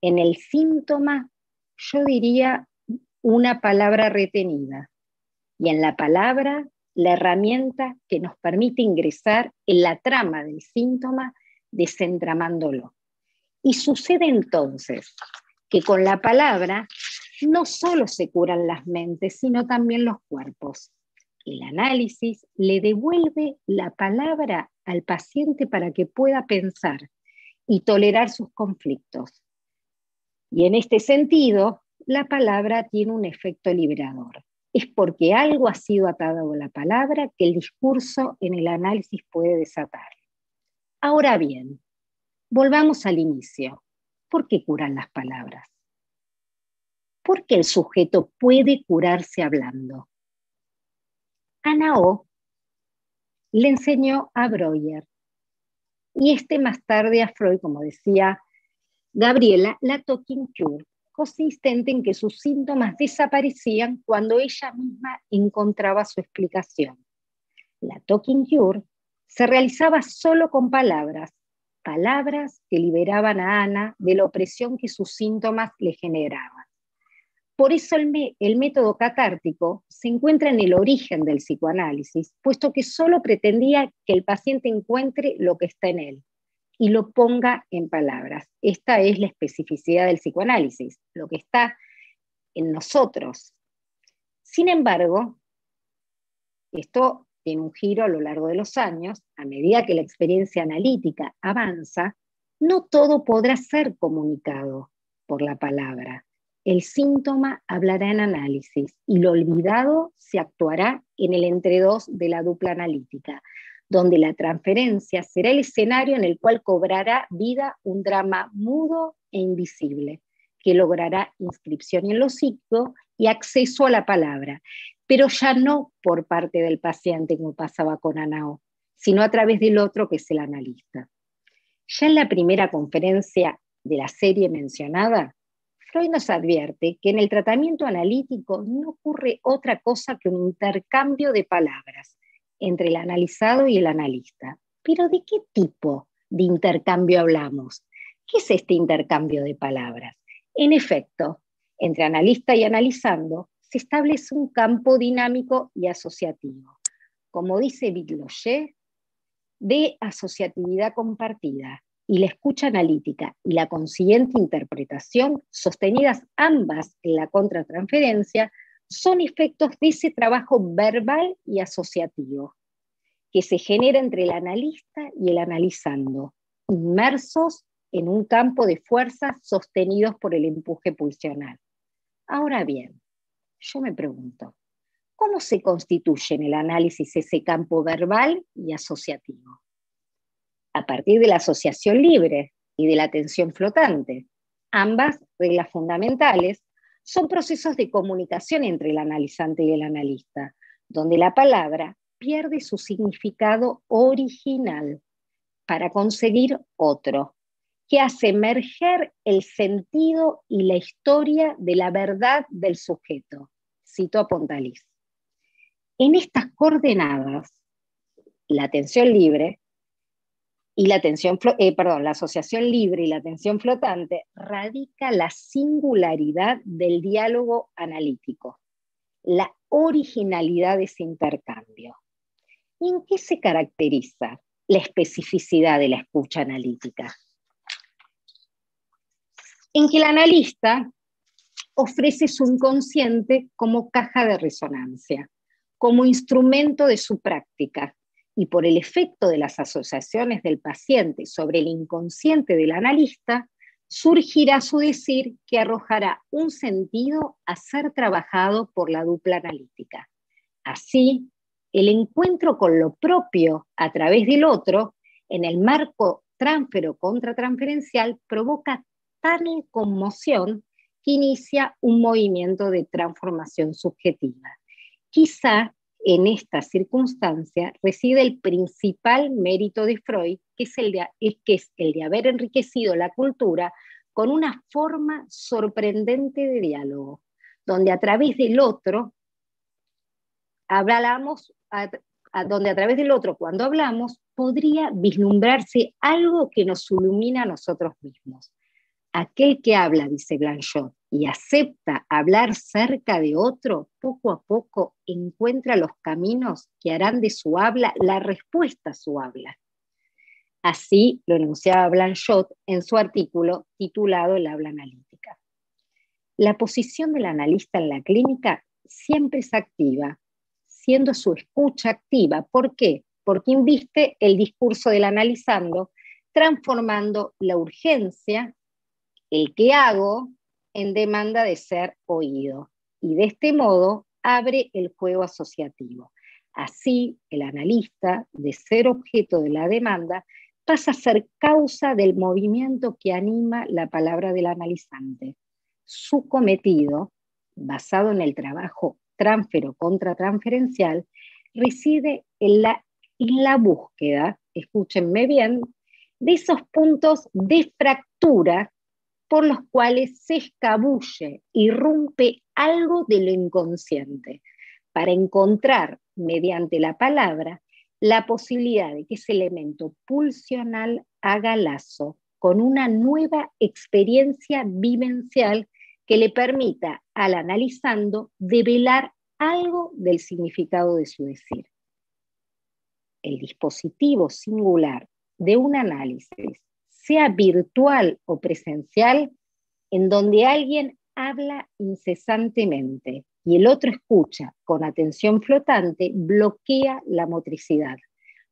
En el síntoma yo diría una palabra retenida y en la palabra la herramienta que nos permite ingresar en la trama del síntoma desentramándolo. Y sucede entonces que con la palabra no solo se curan las mentes, sino también los cuerpos. El análisis le devuelve la palabra al paciente para que pueda pensar y tolerar sus conflictos. Y en este sentido, la palabra tiene un efecto liberador. Es porque algo ha sido atado a la palabra que el discurso en el análisis puede desatar. Ahora bien, volvamos al inicio. ¿Por qué curan las palabras? Porque el sujeto puede curarse hablando. Ana O le enseñó a Breuer y más tarde a Freud, como decía Gabriela, la talking cure, consistente en que sus síntomas desaparecían cuando ella misma encontraba su explicación. La Talking Cure se realizaba solo con palabras que liberaban a Ana de la opresión que sus síntomas le generaban. Por eso el método catártico se encuentra en el origen del psicoanálisis, puesto que solo pretendía que el paciente encuentre lo que está en él y lo ponga en palabras. Esta es la especificidad del psicoanálisis, lo que está en nosotros. Sin embargo, esto tiene un giro a lo largo de los años. A medida que la experiencia analítica avanza, no todo podrá ser comunicado por la palabra. El síntoma hablará en análisis y lo olvidado se actuará en el entre-dos de la dupla analítica, donde la transferencia será el escenario en el cual cobrará vida un drama mudo e invisible, que logrará inscripción en los psíquicos y acceso a la palabra, pero ya no por parte del paciente como pasaba con Anao, sino a través del otro que es el analista. Ya en la primera conferencia de la serie mencionada, Freud nos advierte que en el tratamiento analítico no ocurre otra cosa que un intercambio de palabras entre el analizado y el analista. ¿Pero de qué tipo de intercambio hablamos? ¿Qué es este intercambio de palabras? En efecto, entre analista y analizando se establece un campo dinámico y asociativo. Como dice Vitloché, de asociatividad compartida, y la escucha analítica y la consiguiente interpretación, sostenidas ambas en la contratransferencia, son efectos de ese trabajo verbal y asociativo que se genera entre el analista y el analizando, inmersos en un campo de fuerzas sostenidos por el empuje pulsional. Ahora bien, yo me pregunto, ¿cómo se constituye en el análisis ese campo verbal y asociativo? A partir de la asociación libre y de la atención flotante. Ambas reglas fundamentales son procesos de comunicación entre el analizante y el analista, donde la palabra pierde su significado original para conseguir otro, que hace emerger el sentido y la historia de la verdad del sujeto. Cito a Pontalis. En estas coordenadas, la atención libre y la asociación libre y la atención flotante radica la singularidad del diálogo analítico, la originalidad de ese intercambio. ¿Y en qué se caracteriza la especificidad de la escucha analítica? En que el analista ofrece su inconsciente como caja de resonancia, como instrumento de su práctica, y por el efecto de las asociaciones del paciente sobre el inconsciente del analista, surgirá su decir que arrojará un sentido a ser trabajado por la dupla analítica. Así, el encuentro con lo propio a través del otro, en el marco transfero-contratransferencial, provoca tal conmoción que inicia un movimiento de transformación subjetiva. Quizá en esta circunstancia reside el principal mérito de Freud, que es el de haber enriquecido la cultura con una forma sorprendente de diálogo, donde a través del otro cuando hablamos, podría vislumbrarse algo que nos ilumina a nosotros mismos. Aquel que habla, dice Blanchot, y acepta hablar cerca de otro, poco a poco encuentra los caminos que harán de su habla la respuesta a su habla. Así lo enunciaba Blanchot en su artículo titulado El habla analítica. La posición del analista en la clínica siempre es activa, siendo su escucha activa. ¿Por qué? Porque inviste el discurso del analizando, transformando la urgencia, el que hago, en demanda de ser oído. Y de este modo abre el juego asociativo. Así, el analista, de ser objeto de la demanda, pasa a ser causa del movimiento que anima la palabra del analizante. Su cometido, basado en el trabajo transfero-contratransferencial, reside en la búsqueda, escúchenme bien, de esos puntos de fractura por los cuales se escabulle, irrumpe algo de lo inconsciente, para encontrar, mediante la palabra, la posibilidad de que ese elemento pulsional haga lazo con una nueva experiencia vivencial que le permita al analizando develar algo del significado de su decir. El dispositivo singular de un análisis, sea virtual o presencial, en donde alguien habla incesantemente y el otro escucha con atención flotante, bloquea la motricidad,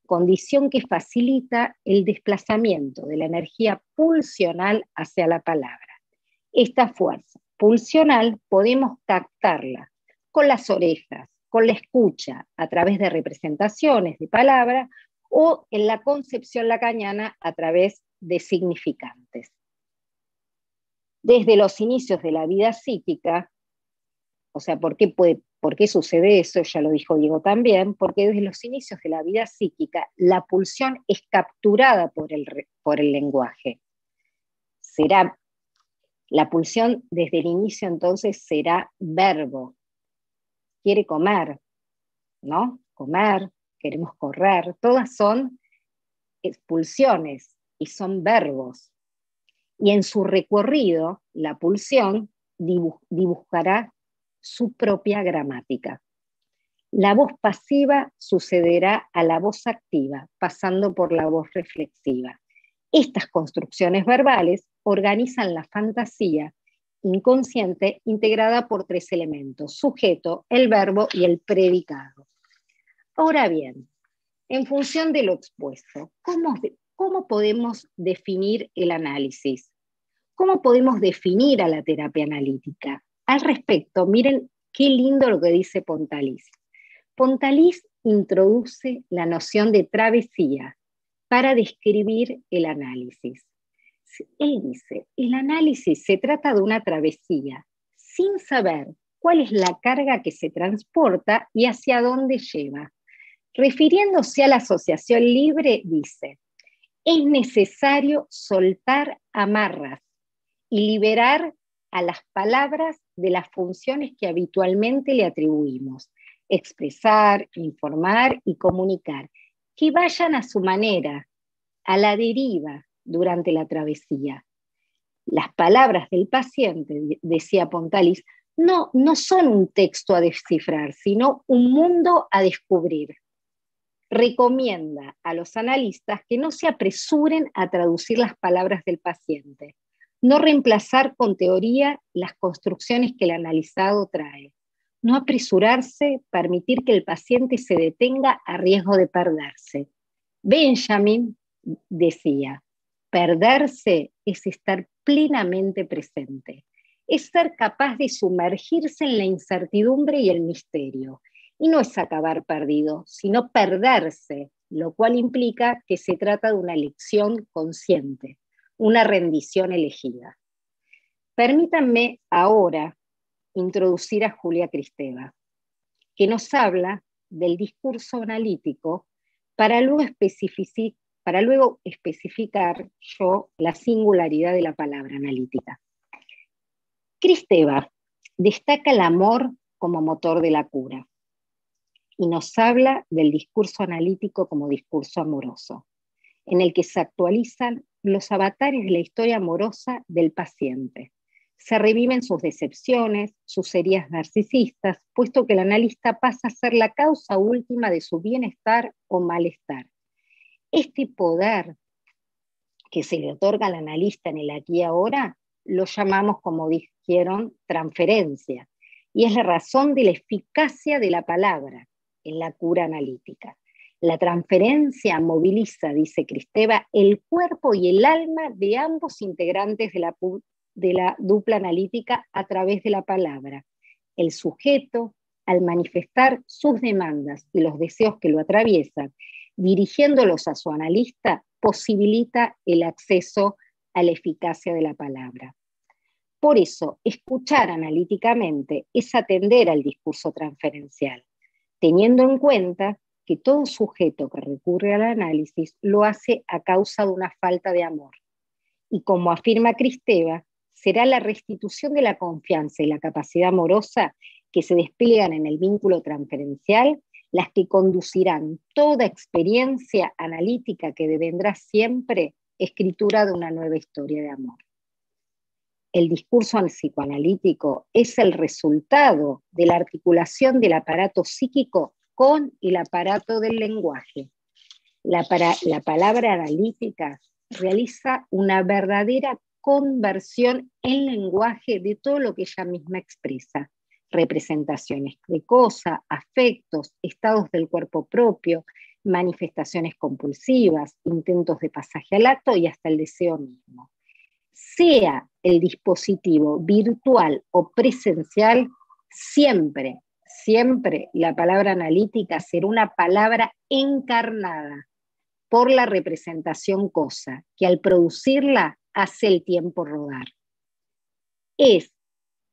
condición que facilita el desplazamiento de la energía pulsional hacia la palabra. Esta fuerza pulsional podemos captarla con las orejas, con la escucha, a través de representaciones de palabras, o en la concepción lacaniana a través de significantes. Desde los inicios de la vida psíquica, o sea, ¿por qué sucede eso? Ya lo dijo Diego también, porque desde los inicios de la vida psíquica la pulsión es capturada por el lenguaje. La pulsión desde el inicio entonces será verbo. Quiere comer, ¿no? Comer, queremos correr, todas son expulsiones y son verbos. Y en su recorrido, la pulsión dibujará su propia gramática. La voz pasiva sucederá a la voz activa, pasando por la voz reflexiva. Estas construcciones verbales organizan la fantasía inconsciente integrada por tres elementos: sujeto, el verbo y el predicado. Ahora bien, en función de lo expuesto, ¿cómo podemos definir el análisis? ¿Cómo podemos definir a la terapia analítica? Al respecto, miren qué lindo lo que dice Pontalis. Pontalis introduce la noción de travesía para describir el análisis. Él dice, el análisis se trata de una travesía sin saber cuál es la carga que se transporta y hacia dónde lleva. Refiriéndose a la asociación libre, dice, es necesario soltar amarras y liberar a las palabras de las funciones que habitualmente le atribuimos: expresar, informar y comunicar, que vayan a su manera, a la deriva durante la travesía. Las palabras del paciente, decía Pontalis, no son un texto a descifrar, sino un mundo a descubrir. Recomienda a los analistas que no se apresuren a traducir las palabras del paciente, no reemplazar con teoría las construcciones que el analizado trae, no apresurarse, permitir que el paciente se detenga a riesgo de perderse. Benjamin decía, perderse es estar plenamente presente, es ser capaz de sumergirse en la incertidumbre y el misterio, y no es acabar perdido, sino perderse, lo cual implica que se trata de una elección consciente, una rendición elegida. Permítanme ahora introducir a Julia Kristeva, que nos habla del discurso analítico para luego especificar yo la singularidad de la palabra analítica. Kristeva destaca el amor como motor de la cura y nos habla del discurso analítico como discurso amoroso, en el que se actualizan los avatares de la historia amorosa del paciente. Se reviven sus decepciones, sus heridas narcisistas, puesto que el analista pasa a ser la causa última de su bienestar o malestar. Este poder que se le otorga al analista en el aquí y ahora, lo llamamos, como dijeron, transferencia, y es la razón de la eficacia de la palabra en la cura analítica. La transferencia moviliza, dice Kristeva, el cuerpo y el alma de ambos integrantes de la dupla analítica a través de la palabra. El sujeto, al manifestar sus demandas y los deseos que lo atraviesan, dirigiéndolos a su analista, posibilita el acceso a la eficacia de la palabra. Por eso, escuchar analíticamente es atender al discurso transferencial, teniendo en cuenta que todo sujeto que recurre al análisis lo hace a causa de una falta de amor. Y como afirma Kristeva, será la restitución de la confianza y la capacidad amorosa que se despliegan en el vínculo transferencial las que conducirán toda experiencia analítica que devendrá siempre escritura de una nueva historia de amor. El discurso psicoanalítico es el resultado de la articulación del aparato psíquico con el aparato del lenguaje. La palabra analítica realiza una verdadera conversión en lenguaje de todo lo que ella misma expresa. Representaciones de cosas, afectos, estados del cuerpo propio, manifestaciones compulsivas, intentos de pasaje al acto y hasta el deseo mismo. Sea el dispositivo virtual o presencial, siempre la palabra analítica será una palabra encarnada por la representación cosa, que al producirla hace el tiempo rodar. Es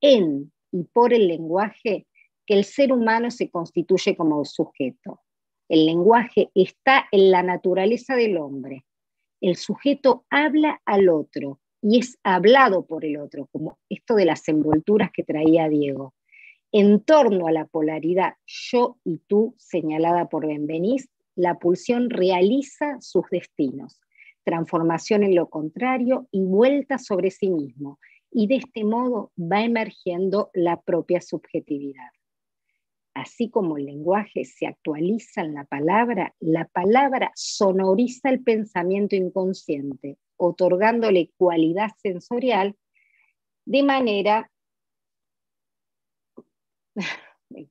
en y por el lenguaje que el ser humano se constituye como sujeto. El lenguaje está en la naturaleza del hombre. El sujeto habla al otro y es hablado por el otro, como esto de las envolturas que traía Diego. En torno a la polaridad yo y tú señalada por Benveniste, la pulsión realiza sus destinos, transformación en lo contrario y vuelta sobre sí mismo, y de este modo va emergiendo la propia subjetividad. Así como el lenguaje se actualiza en la palabra sonoriza el pensamiento inconsciente, otorgándole cualidad sensorial de manera...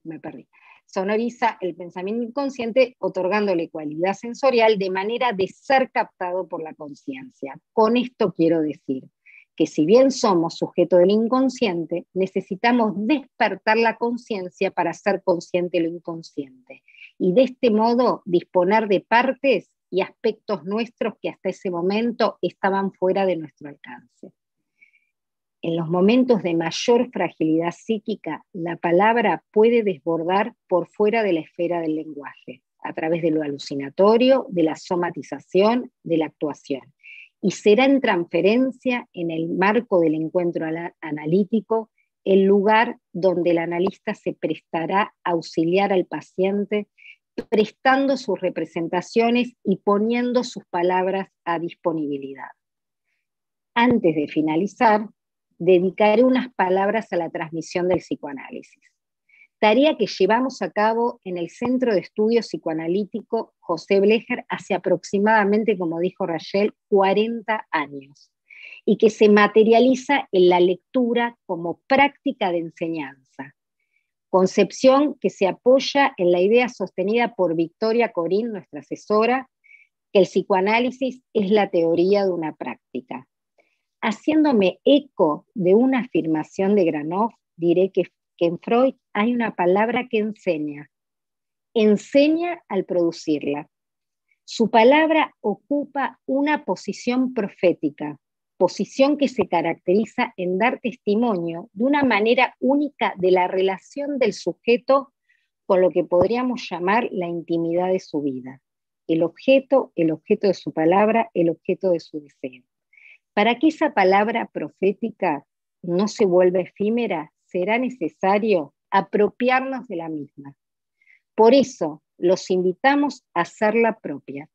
me perdí. Sonoriza el pensamiento inconsciente, otorgándole cualidad sensorial de manera de ser captado por la conciencia. Con esto quiero decir que si bien somos sujetos del inconsciente, necesitamos despertar la conciencia para ser consciente de lo inconsciente. Y de este modo disponer de partes y aspectos nuestros que hasta ese momento estaban fuera de nuestro alcance. En los momentos de mayor fragilidad psíquica, la palabra puede desbordar por fuera de la esfera del lenguaje, a través de lo alucinatorio, de la somatización, de la actuación. Y será en transferencia, en el marco del encuentro analítico, el lugar donde el analista se prestará a auxiliar al paciente, prestando sus representaciones y poniendo sus palabras a disponibilidad. Antes de finalizar, dedicaré unas palabras a la transmisión del psicoanálisis, tarea que llevamos a cabo en el Centro de Estudios Psicoanalítico José Blecher hace aproximadamente, como dijo Rachel, 40 años, y que se materializa en la lectura como práctica de enseñanza, concepción que se apoya en la idea sostenida por Victoria Corín, nuestra asesora, que el psicoanálisis es la teoría de una práctica. Haciéndome eco de una afirmación de Granoff, diré que en Freud hay una palabra que enseña al producirla. Su palabra ocupa una posición profética, posición que se caracteriza en dar testimonio de una manera única de la relación del sujeto con lo que podríamos llamar la intimidad de su vida. El objeto de su palabra, el objeto de su deseo. Para que esa palabra profética no se vuelva efímera, será necesario apropiarnos de la misma. Por eso los invitamos a hacerla propia,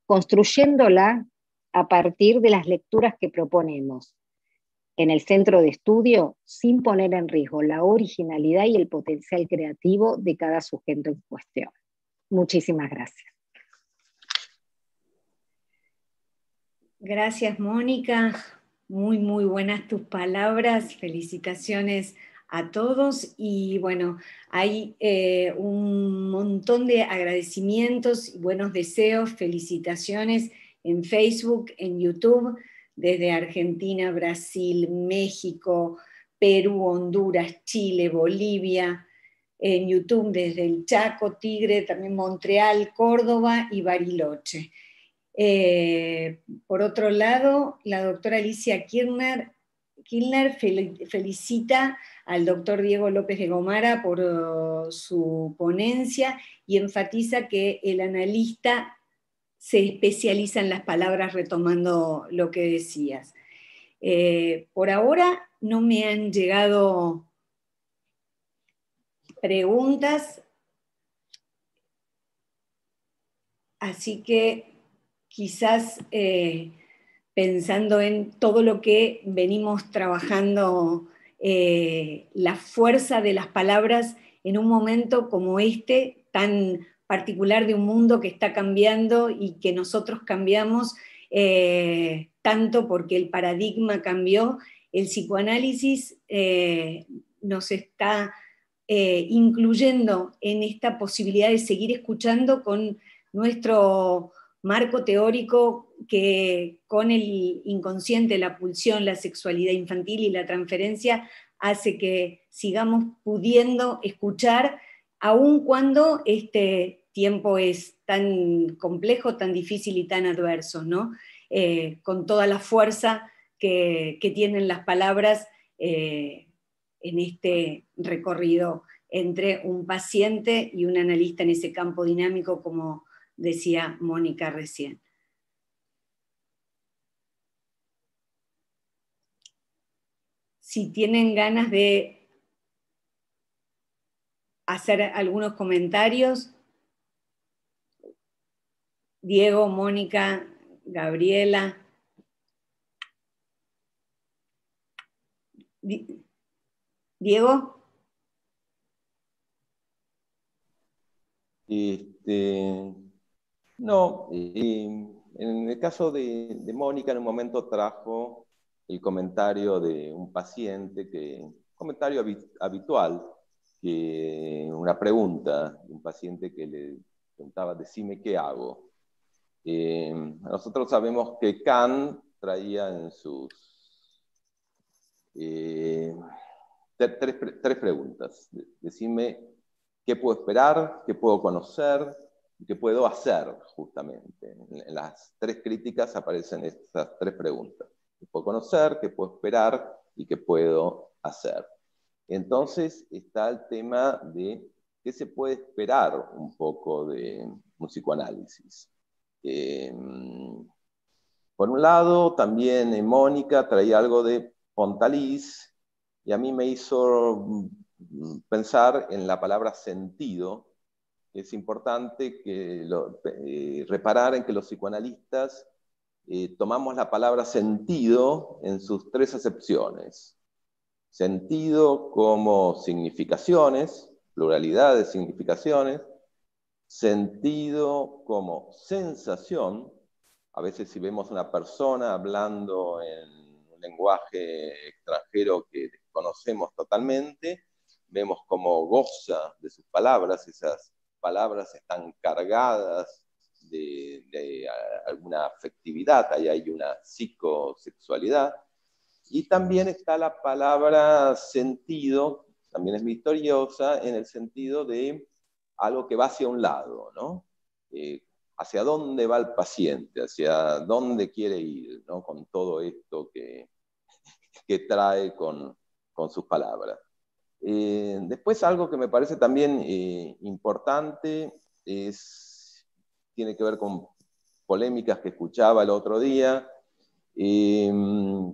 construyéndola a partir de las lecturas que proponemos en el centro de estudio, sin poner en riesgo la originalidad y el potencial creativo de cada sujeto en cuestión. Muchísimas gracias. Gracias, Mónica. Muy, muy buenas tus palabras. Felicitaciones a todos. Y bueno, hay un montón de agradecimientos, buenos deseos, felicitaciones en Facebook, en YouTube, desde Argentina, Brasil, México, Perú, Honduras, Chile, Bolivia. En YouTube desde el Chaco, Tigre, también Montreal, Córdoba y Bariloche. Por otro lado, la doctora Alicia Kirchner felicita al doctor Diego López de Gomara por su ponencia y enfatiza que el analista se especializa en las palabras, retomando lo que decías. Por ahora no me han llegado preguntas, así que quizás pensando en todo lo que venimos trabajando, la fuerza de las palabras en un momento como este, tan particular de un mundo que está cambiando y que nosotros cambiamos, tanto porque el paradigma cambió, el psicoanálisis nos está incluyendo en esta posibilidad de seguir escuchando con nuestro marco teórico, que con el inconsciente, la pulsión, la sexualidad infantil y la transferencia hace que sigamos pudiendo escuchar, aun cuando este tiempo es tan complejo, tan difícil y tan adverso, ¿no? Con toda la fuerza que tienen las palabras en este recorrido entre un paciente y un analista en ese campo dinámico, como decía Mónica recién. Si tienen ganas de hacer algunos comentarios, Diego, Mónica, Gabriela. Diego. No, en el caso de Mónica, en un momento trajo el comentario de un paciente, comentario habitual, una pregunta de un paciente que le preguntaba, decime qué hago. Nosotros sabemos que Kant traía en sus tres preguntas. Decime qué puedo esperar, qué puedo conocer, qué puedo hacer, justamente. En las tres críticas aparecen estas tres preguntas. ¿Qué puedo conocer, qué puedo esperar y qué puedo hacer? Entonces está el tema de qué se puede esperar un poco de un psicoanálisis. Por un lado, también Mónica traía algo de Pontalis, y a mí me hizo pensar en la palabra sentido. Es importante reparar en que los psicoanalistas tomamos la palabra sentido en sus tres acepciones. Sentido como significaciones, pluralidad de significaciones, sentido como sensación. A veces si vemos una persona hablando en un lenguaje extranjero que desconocemos totalmente, vemos cómo goza de sus palabras, esas palabras están cargadas de alguna afectividad, ahí hay una psicosexualidad. Y también está la palabra sentido, también es victoriosa en el sentido de algo que va hacia un lado, ¿no? Hacia dónde va el paciente, hacia dónde quiere ir, ¿no? Con todo esto que trae con sus palabras. Después algo que me parece también importante tiene que ver con polémicas que escuchaba el otro día. ¿Qué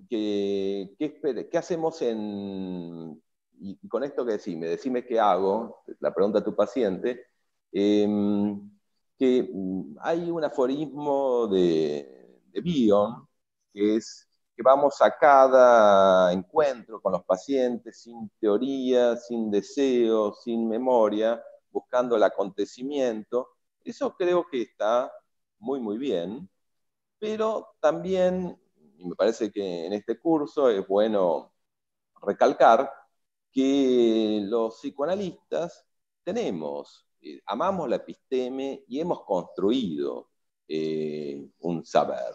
hacemos y con esto que decime qué hago, la pregunta a tu paciente, que hay un aforismo de Bion, que es que vamos a cada encuentro con los pacientes sin teoría, sin deseo, sin memoria, buscando el acontecimiento. Eso creo que está muy, muy bien, pero también, y me parece que en este curso es bueno recalcar que los psicoanalistas amamos la episteme y hemos construido un saber.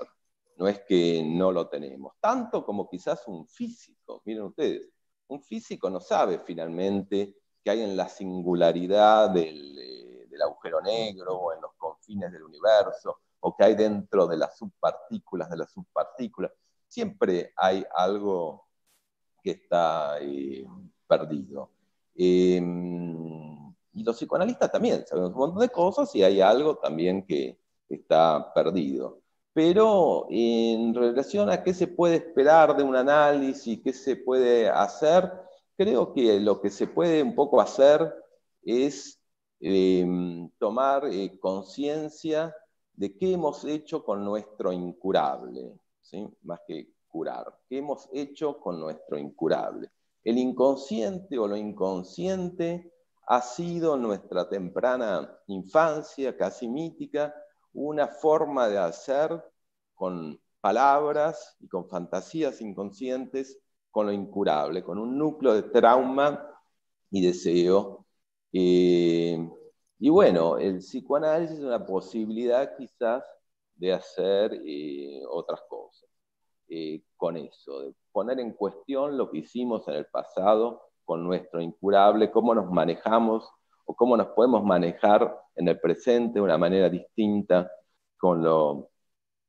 No es que no lo tenemos, tanto como quizás un físico. Miren ustedes, un físico no sabe finalmente qué hay en la singularidad del agujero negro o en los confines del universo, o qué hay dentro de las subpartículas de las subpartículas. Siempre hay algo que está perdido. Y los psicoanalistas también sabemos un montón de cosas y hay algo también que está perdido. pero en relación a qué se puede esperar de un análisis, qué se puede hacer, creo que lo que se puede un poco hacer es tomar conciencia de qué hemos hecho con nuestro incurable, ¿sí? Más que curar, qué hemos hecho con nuestro incurable. El inconsciente o lo inconsciente ha sido nuestra temprana infancia, casi mítica, una forma de hacer con palabras y con fantasías inconscientes con lo incurable, con un núcleo de trauma y deseo. Y bueno, el psicoanálisis es una posibilidad quizás de hacer otras cosas con eso, de poner en cuestión lo que hicimos en el pasado con nuestro incurable, cómo nos manejamos o cómo nos podemos manejar en el presente de una manera distinta con lo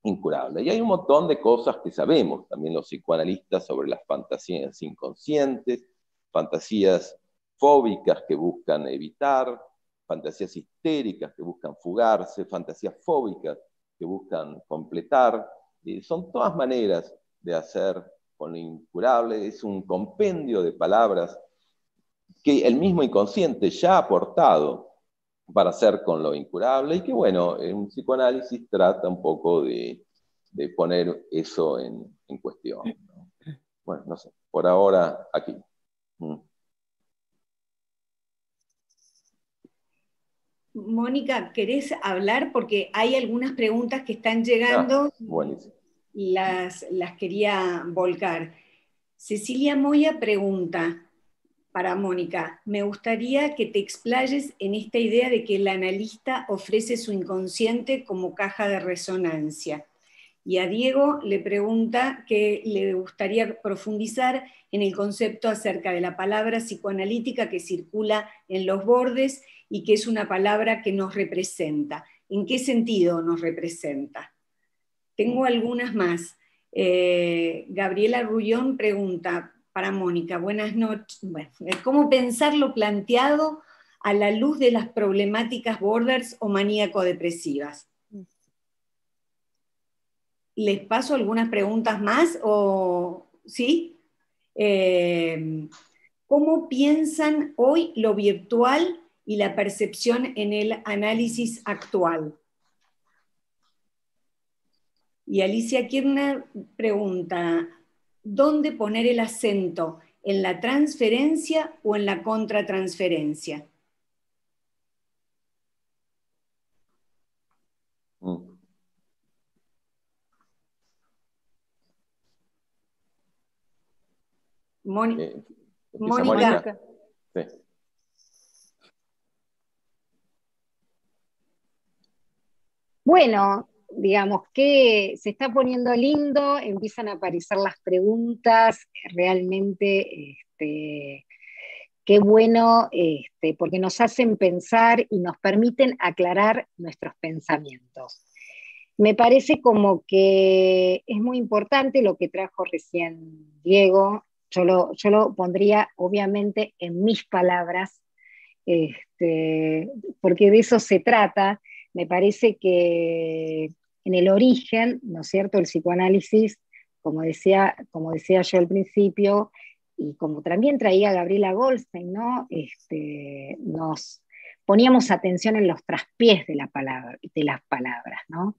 incurable. Y hay un montón de cosas que sabemos también los psicoanalistas sobre las fantasías inconscientes, fantasías fóbicas que buscan evitar, fantasías histéricas que buscan fugarse, fantasías fóbicas que buscan completar. Son todas maneras de hacer con lo incurable. Es un compendio de palabras que el mismo inconsciente ya ha aportado para hacer con lo incurable, y que bueno, en un psicoanálisis trata un poco de poner eso en cuestión, ¿no? Bueno, no sé, por ahora aquí. Mónica, ¿querés hablar? Porque hay algunas preguntas que están llegando, buenísimo. Las quería volcar. Cecilia Moya pregunta para Mónica: me gustaría que te explayes en esta idea de que el analista ofrece su inconsciente como caja de resonancia. Y a Diego le pregunta que le gustaría profundizar en el concepto acerca de la palabra psicoanalítica que circula en los bordes y que es una palabra que nos representa. ¿En qué sentido nos representa? Tengo algunas más. Gabriela Rullón pregunta para Mónica: buenas noches. Bueno, ¿cómo pensar lo planteado a la luz de las problemáticas borders o maníaco-depresivas? ¿Les paso algunas preguntas más? ¿Sí? ¿Cómo piensan hoy lo virtual y la percepción en el análisis actual? Y Alicia Kirchner pregunta: ¿dónde poner el acento? ¿En la transferencia o en la contratransferencia? Mónica. Sí. Bueno, digamos que se está poniendo lindo, empiezan a aparecer las preguntas, realmente qué bueno, porque nos hacen pensar y nos permiten aclarar nuestros pensamientos. Me parece como que es muy importante lo que trajo recién Diego. Yo lo pondría obviamente en mis palabras, porque de eso se trata. Me parece que en el origen, ¿no es cierto?, el psicoanálisis, como decía yo al principio, y como también traía Gabriela Goldstein, ¿no? Nos poníamos atención en los traspiés de las palabras, ¿no?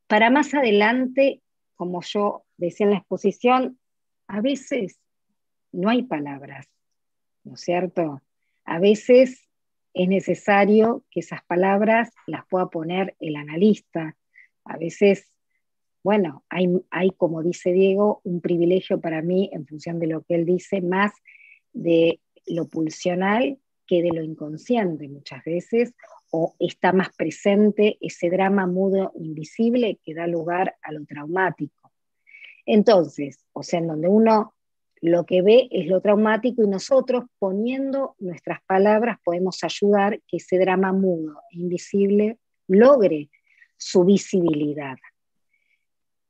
Para más adelante, como yo decía en la exposición, a veces no hay palabras, ¿no es cierto? A veces es necesario que esas palabras las pueda poner el analista. A veces, bueno, hay, como dice Diego, un privilegio para mí, en función de lo que él dice, más de lo pulsional que de lo inconsciente muchas veces, o está más presente ese drama mudo invisible que da lugar a lo traumático. Entonces, o sea, en donde uno lo que ve es lo traumático y nosotros poniendo nuestras palabras podemos ayudar que ese drama mudo e invisible logre su visibilidad.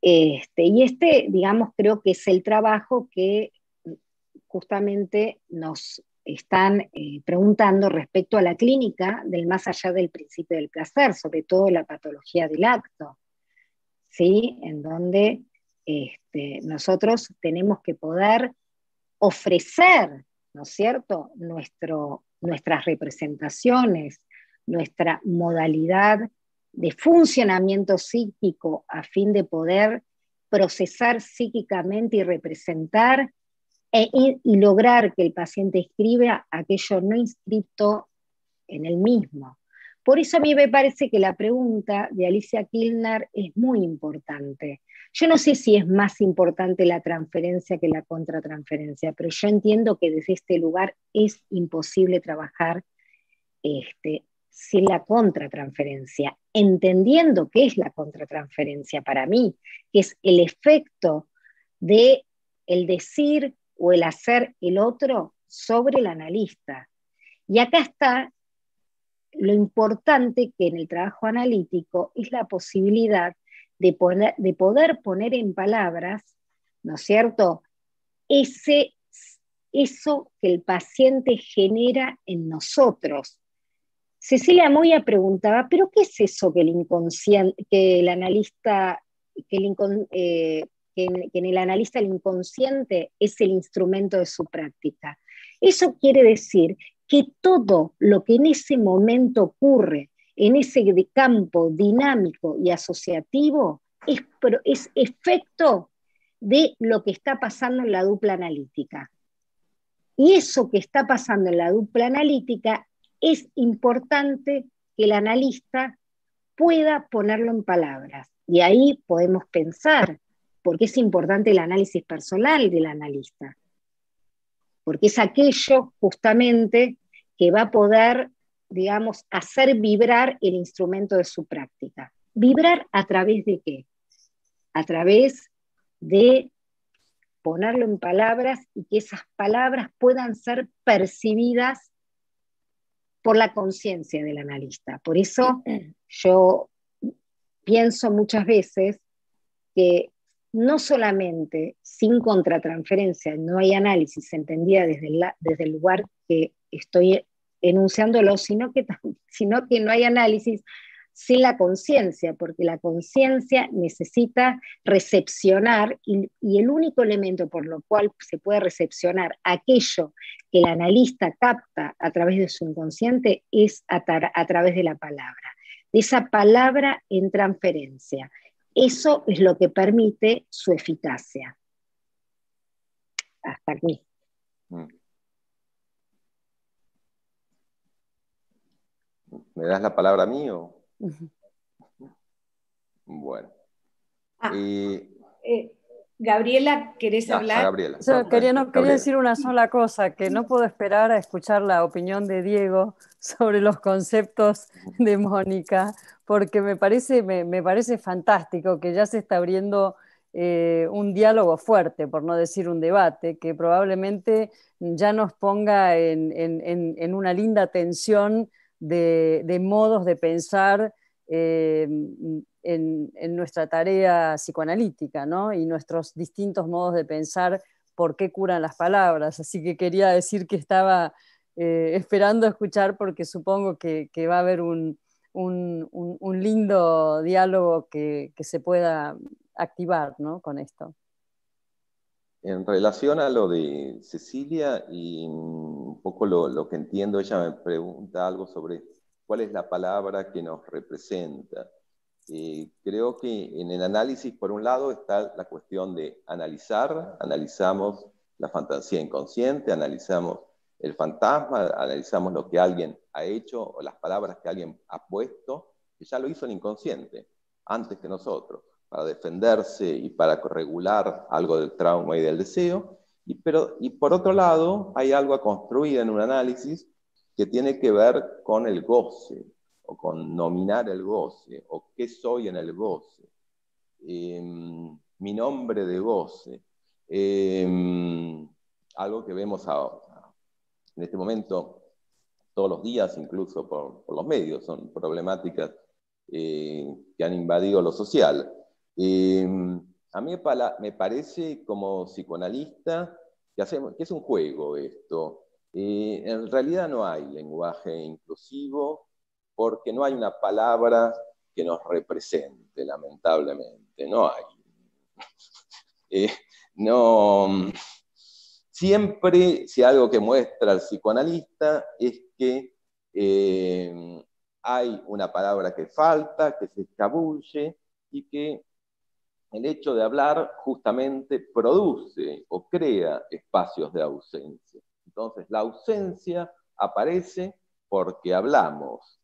Digamos, creo que es el trabajo que justamente nos están preguntando respecto a la clínica del más allá del principio del placer, sobre todo la patología del acto. ¿sí? En donde nosotros tenemos que poder ofrecer, ¿no es cierto?, nuestras representaciones, nuestra modalidad de funcionamiento psíquico a fin de poder procesar psíquicamente y representar y lograr que el paciente escriba aquello no inscrito en él mismo. Por eso a mí me parece que la pregunta de Alicia Kilner es muy importante. Yo no sé si es más importante la transferencia que la contratransferencia, pero yo entiendo que desde este lugar es imposible trabajar sin la contratransferencia, entendiendo qué es la contratransferencia para mí, que es el efecto de el decir o el hacer el otro sobre el analista. Y acá está lo importante, que en el trabajo analítico es la posibilidad de poder poner en palabras, ¿no es cierto?, eso que el paciente genera en nosotros. Cecilia Moya preguntaba, ¿pero qué es eso que el inconsciente, que el analista, que en el analista el inconsciente es el instrumento de su práctica? Eso quiere decir que todo lo que en ese momento ocurre, en ese campo dinámico y asociativo, es efecto de lo que está pasando en la dupla analítica. Y eso que está pasando en la dupla analítica es importante que el analista pueda ponerlo en palabras. Y ahí podemos pensar, porque es importante el análisis personal del analista, porque es aquello justamente que va a poder, digamos, hacer vibrar el instrumento de su práctica. ¿Vibrar a través de qué? A través de ponerlo en palabras y que esas palabras puedan ser percibidas por la conciencia del analista. Por eso yo pienso muchas veces que no solamente sin contratransferencia no hay análisis entendida desde el lugar que estoy enunciándolo, sino que no hay análisis sin la conciencia, porque la conciencia necesita recepcionar y el único elemento por lo cual se puede recepcionar aquello que el analista capta a través de su inconsciente es a través de la palabra, de esa palabra en transferencia. Eso es lo que permite su eficacia. Hasta aquí. ¿Me das la palabra a mí o? Bueno. Gabriela, ¿querés hablar? Gabriela. Quería decir una sola cosa, que no puedo esperar a escuchar la opinión de Diego sobre los conceptos de Mónica, porque me parece fantástico que ya se está abriendo un diálogo fuerte, por no decir un debate, que probablemente ya nos ponga en una linda tensión de modos de pensar en nuestra tarea psicoanalítica, ¿no? Y nuestros distintos modos de pensar por qué curan las palabras. Así que quería decir que estaba esperando escuchar, porque supongo que va a haber un lindo diálogo que se pueda activar, ¿no?, con esto. En relación a lo de Cecilia y un poco lo que entiendo, ella me pregunta algo sobre cuál es la palabra que nos representa. Creo que en el análisis, por un lado, está la cuestión de analizar, analizamos la fantasía inconsciente, analizamos el fantasma, analizamos lo que alguien ha hecho o las palabras que alguien ha puesto, que ya lo hizo el inconsciente, antes que nosotros, para defenderse y para regular algo del trauma y del deseo. Y por otro lado, hay algo a construir en un análisis que tiene que ver con el goce, o con nominar el goce, o qué soy en el goce, mi nombre de goce, algo que vemos en este momento todos los días, incluso por los medios, son problemáticas que han invadido lo social. A mí me parece como psicoanalista que es un juego esto. En realidad no hay lenguaje inclusivo, porque no hay una palabra que nos represente. que lamentablemente no hay. No, siempre, si algo que muestra el psicoanalista es que hay una palabra que falta, que se escabulle, y que el hecho de hablar justamente produce o crea espacios de ausencia. Entonces, la ausencia aparece porque hablamos.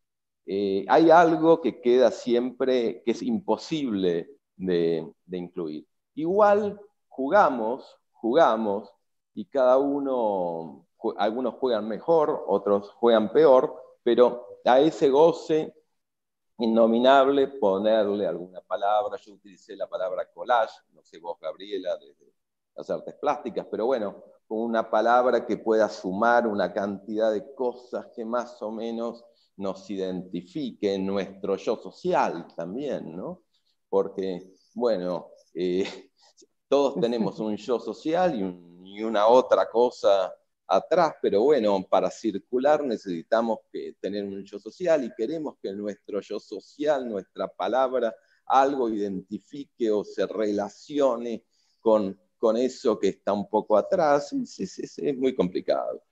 Hay algo que queda siempre, que es imposible de incluir. Igual jugamos, y cada uno, algunos juegan mejor, otros juegan peor, pero a ese goce innominable ponerle alguna palabra. Yo utilicé la palabra collage, no sé vos, Gabriela, de las artes plásticas, pero bueno, una palabra que pueda sumar una cantidad de cosas que más o menos nos identifique en nuestro yo social también, ¿no? Porque, bueno, todos tenemos un yo social y una otra cosa atrás, pero bueno, para circular necesitamos tener un yo social, y queremos que nuestro yo social, nuestra palabra, algo identifique o se relacione con eso que está un poco atrás. Es muy complicado.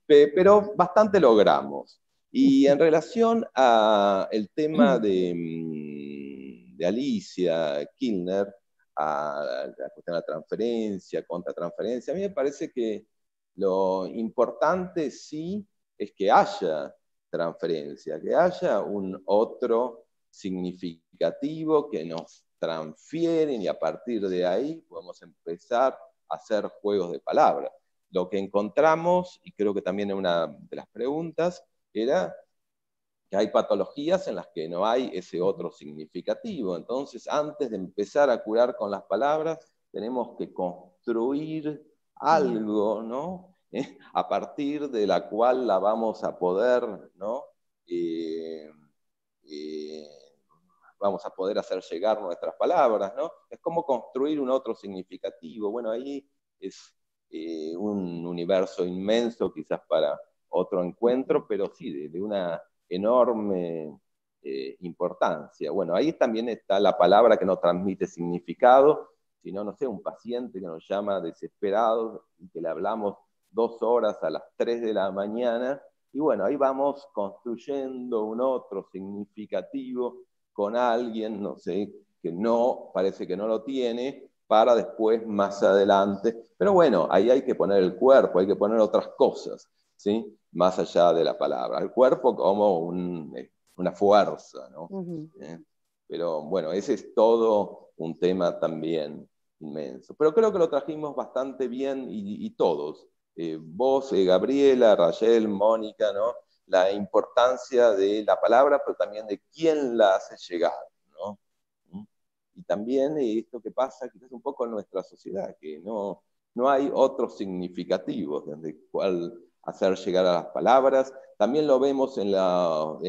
Pero bastante logramos. Y en relación al tema de Alicia Kilner, a la cuestión de la transferencia, contratransferencia, a mí me parece que lo importante sí es que haya transferencia, que haya un otro significativo que nos transfieren, y a partir de ahí podemos empezar a hacer juegos de palabras. Lo que encontramos, y creo que también es una de las preguntas, era que hay patologías en las que no hay ese otro significativo. Entonces, antes de empezar a curar con las palabras, tenemos que construir algo, ¿no? A partir de la cual la vamos a poder, ¿no? Vamos a poder hacer llegar nuestras palabras, ¿no? Es como construir un otro significativo. Bueno, ahí es un universo inmenso, quizás para otro encuentro, pero sí, de una enorme importancia. Bueno, ahí también está la palabra que no transmite significado, sino, no sé, un paciente que nos llama desesperado y que le hablamos 2 horas a las 3 de la mañana, y bueno, ahí vamos construyendo un otro significativo con alguien, no sé, que no, parece que no lo tiene, para después, más adelante. Pero bueno, ahí hay que poner el cuerpo, hay que poner otras cosas, ¿sí? Más allá de la palabra. El cuerpo como una fuerza, ¿no? Pero bueno, ese es todo un tema también inmenso. Pero creo que lo trajimos bastante bien, y todos. Vos, Gabriela, Rayel, Mónica, ¿no? La importancia de la palabra, pero también de quién la hace llegar, ¿no? Y también esto que pasa quizás un poco en nuestra sociedad, que no hay otros significativos desde el cual hacer llegar a las palabras. También lo vemos en las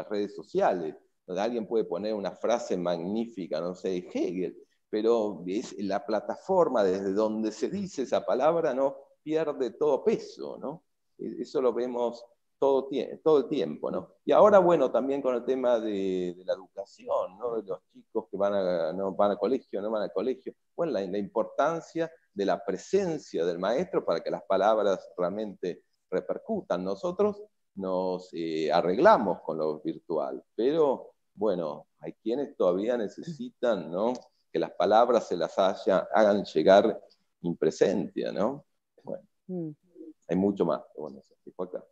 redes sociales, donde alguien puede poner una frase magnífica, no sé, de Hegel, pero es la plataforma desde donde se dice esa palabra, ¿no? Pierde todo peso, ¿no? Eso lo vemos todo el tiempo, ¿no? Y ahora, bueno, también con el tema de la educación, ¿no? De los chicos que no van al colegio, no van al colegio. Bueno, la importancia de la presencia del maestro para que las palabras realmente repercutan. Nosotros nos arreglamos con lo virtual, pero bueno, hay quienes todavía necesitan, ¿no? Que las palabras se las hagan llegar in presentia, ¿no? Bueno, hay mucho más. Bueno, eso fue acá.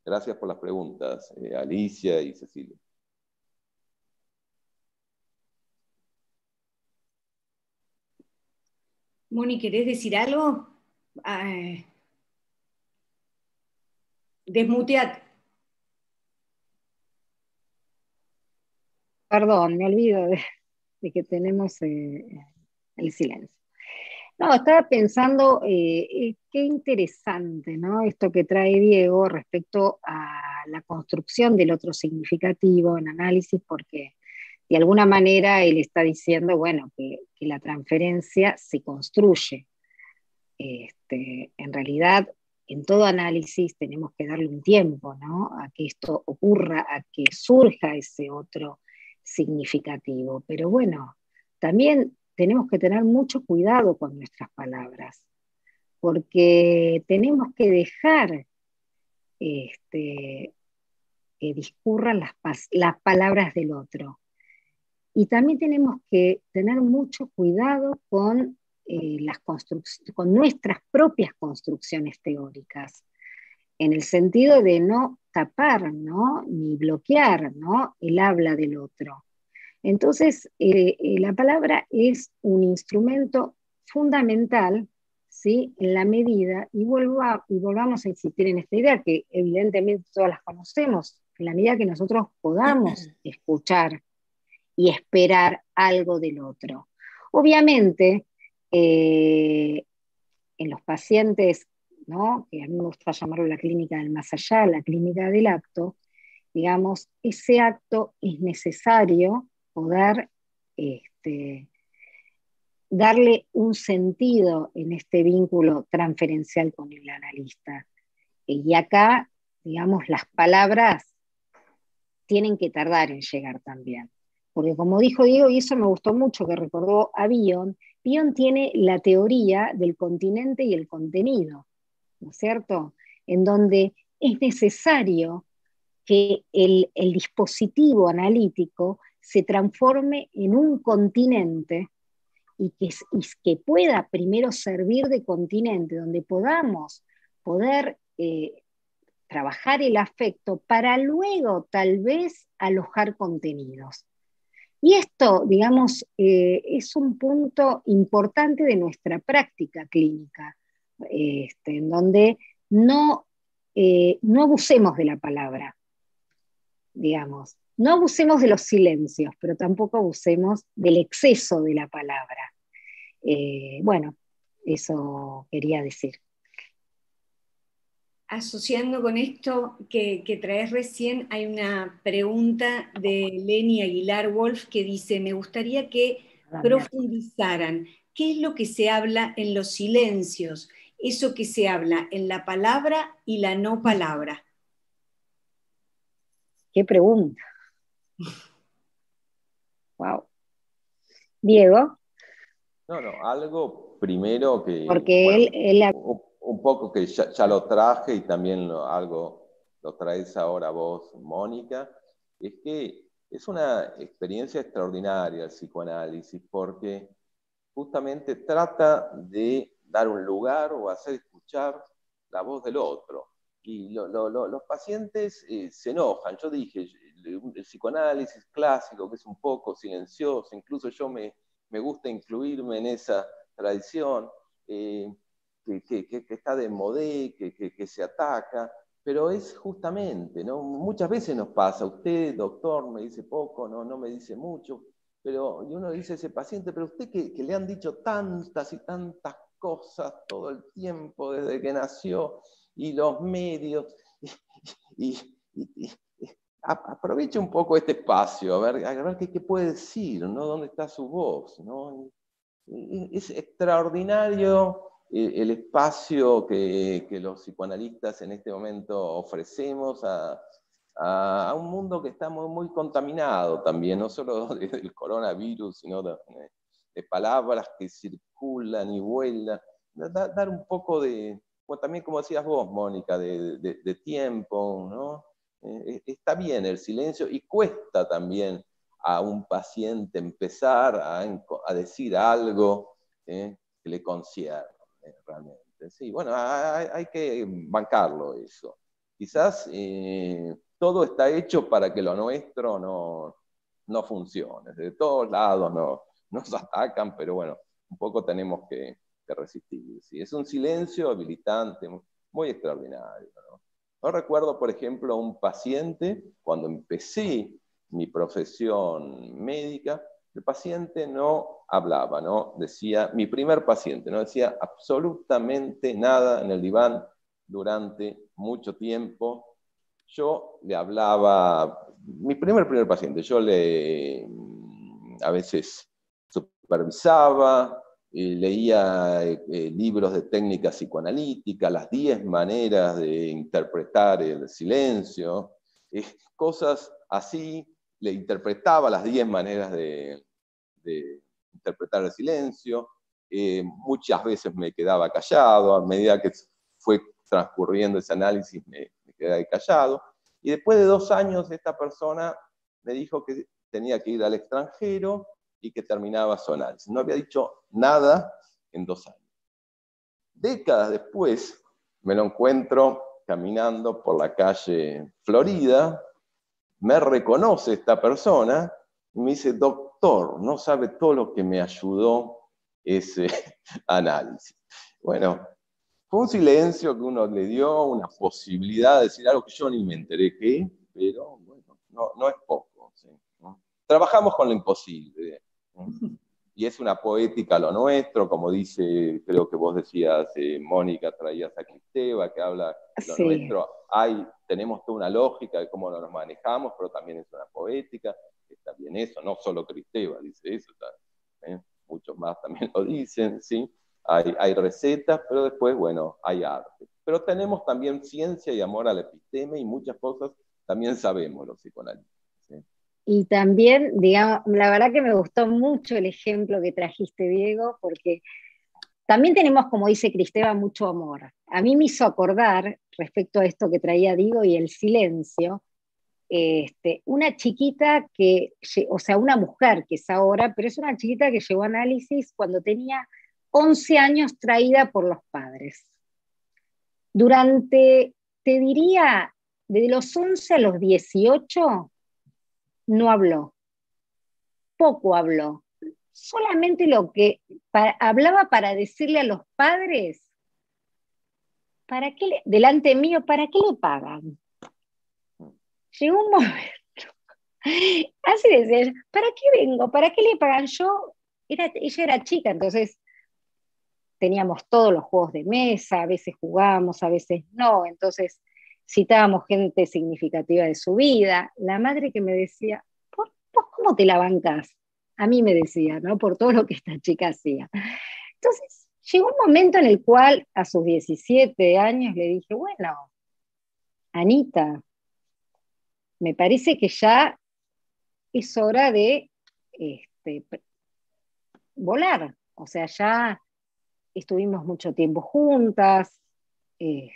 Gracias por las preguntas, Alicia y Cecilia. Moni, ¿querés decir algo? Desmuteate. Perdón, me olvido de que tenemos el silencio. No, estaba pensando, qué interesante, ¿no? Esto que trae Diego respecto a la construcción del otro significativo en análisis, porque de alguna manera él está diciendo, bueno, que la transferencia se construye. En realidad, en todo análisis tenemos que darle un tiempo, ¿no? A que esto ocurra, a que surja ese otro significativo. Pero bueno, también tenemos que tener mucho cuidado con nuestras palabras, porque tenemos que dejar que discurran las palabras del otro. Y también tenemos que tener mucho cuidado con, con nuestras propias construcciones teóricas, en el sentido de no tapar, ¿no? Ni bloquear, ¿no? El habla del otro. Entonces, la palabra es un instrumento fundamental, ¿sí? En la medida, y volvamos a insistir en esta idea, que evidentemente todas las conocemos, en la medida que nosotros podamos escuchar y esperar algo del otro. Obviamente, en los pacientes, ¿no? Que a mí me gusta llamarlo la clínica del más allá, la clínica del acto, digamos, ese acto es necesario poder darle un sentido en este vínculo transferencial con el analista. Y acá, digamos, las palabras tienen que tardar en llegar también. Porque como dijo Diego, y eso me gustó mucho que recordó a Bion, Bion tiene la teoría del continente y el contenido, ¿no es cierto? En donde es necesario que el dispositivo analítico se transforme en un continente y que pueda primero servir de continente, donde podamos poder trabajar el afecto para luego tal vez alojar contenidos. Y esto, digamos, es un punto importante de nuestra práctica clínica, en donde no abusemos de la palabra, digamos. No abusemos de los silencios, pero tampoco abusemos del exceso de la palabra. Bueno, eso quería decir. Asociando con esto que traes recién, hay una pregunta de Leni Aguilar Wolf que dice, me gustaría que profundizaran qué es lo que se habla en los silencios, eso que se habla en la palabra y la no palabra. ¿Qué pregunta? Wow. Diego. No, algo primero que... Porque bueno, él un poco que ya lo traje y también algo lo traes ahora vos, Mónica, es que es una experiencia extraordinaria el psicoanálisis porque justamente trata de dar un lugar o hacer escuchar la voz del otro. Y los pacientes se enojan. Yo dije, el psicoanálisis clásico, que es un poco silencioso, incluso yo me gusta incluirme en esa tradición, que está de modé, que se ataca, pero es justamente, ¿no? Muchas veces nos pasa, usted, doctor, me dice poco, no me dice mucho, pero y uno dice a ese paciente, pero usted que le han dicho tantas y tantas cosas todo el tiempo desde que nació, y los medios, y aproveche un poco este espacio, a ver qué puede decir, ¿no? ¿Dónde está su voz? ¿No? Es extraordinario el espacio que los psicoanalistas en este momento ofrecemos a un mundo que está muy contaminado también, no solo del coronavirus, sino de palabras que circulan y vuelan. Dar un poco de, bueno, también como decías vos, Mónica, de tiempo, ¿no? Está bien el silencio y cuesta también a un paciente empezar a decir algo que le concierne realmente. Sí, bueno, hay que bancarlo eso. Quizás todo está hecho para que lo nuestro no funcione. De todos lados nos atacan, pero bueno, un poco tenemos que resistir. ¿Sí? Es un silencio habilitante, muy extraordinario. ¿No? Recuerdo, por ejemplo, un paciente, cuando empecé mi profesión médica, el paciente no hablaba, ¿no? Decía, mi primer paciente, no decía absolutamente nada en el diván durante mucho tiempo. Yo le hablaba, mi primer paciente, yo a veces supervisaba, leía libros de técnica psicoanalítica, las 10 maneras de interpretar el silencio, cosas así, le interpretaba las 10 maneras de interpretar el silencio, muchas veces me quedaba callado, a medida que fue transcurriendo ese análisis me quedé callado, y después de 2 años esta persona me dijo que tenía que ir al extranjero y que terminaba su análisis. No había dicho nada en 2 años. Décadas después me lo encuentro caminando por la calle Florida, me reconoce esta persona y me dice, doctor, no sabe todo lo que me ayudó ese análisis. Bueno, fue un silencio que uno le dio, una posibilidad de decir algo que yo ni me enteré qué, pero bueno, no es poco. ¿Sí? ¿No? Trabajamos con lo imposible. Y es una poética lo nuestro, como dice, creo que vos decías, Mónica, traías a Cristeva, que habla de lo nuestro. Tenemos toda una lógica de cómo nos manejamos, pero también es una poética, está bien eso, no solo Cristeva dice eso, muchos más también lo dicen, ¿sí? Hay recetas, pero después, bueno, hay arte. Pero tenemos también ciencia y amor a la episteme y muchas cosas también sabemos los psicoanalistas. ¿Sí? Y también, digamos, la verdad que me gustó mucho el ejemplo que trajiste, Diego, porque también tenemos, como dice Cristeva, mucho amor. A mí me hizo acordar, respecto a esto que traía Diego y el silencio, una chiquita que, o sea, una mujer que es ahora, pero es una chiquita que llegó a análisis cuando tenía 11 años, traída por los padres. Durante, te diría, de los 11 a los 18, no habló, poco habló, solamente lo que hablaba para decirle a los padres, ¿para qué delante mío, ¿para qué le pagan? Llegó un momento, así decía, ¿para qué vengo? ¿Para qué le pagan? Ella era chica, entonces teníamos todos los juegos de mesa, a veces jugábamos, a veces no, entonces citábamos gente significativa de su vida. La madre que me decía, ¿vos cómo te la bancás? A mí me decía, ¿no? Por todo lo que esta chica hacía. Entonces, llegó un momento en el cual, a sus 17 años, le dije, bueno, Anita, me parece que ya es hora de volar. O sea, ya estuvimos mucho tiempo juntas, ya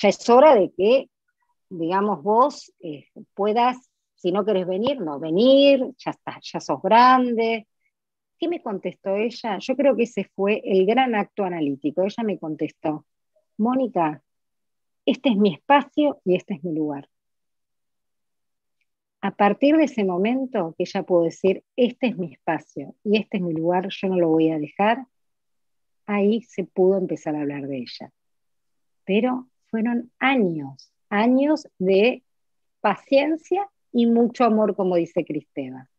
es hora de que, digamos, vos puedas, si no querés venir, no venir, ya está, ya sos grande. ¿Qué me contestó ella? Yo creo que ese fue el gran acto analítico. Ella me contestó, Mónica, este es mi espacio y este es mi lugar. A partir de ese momento que ella pudo decir, este es mi espacio y este es mi lugar, yo no lo voy a dejar, ahí se pudo empezar a hablar de ella. Pero fueron años de paciencia y mucho amor, como dice Cristeva.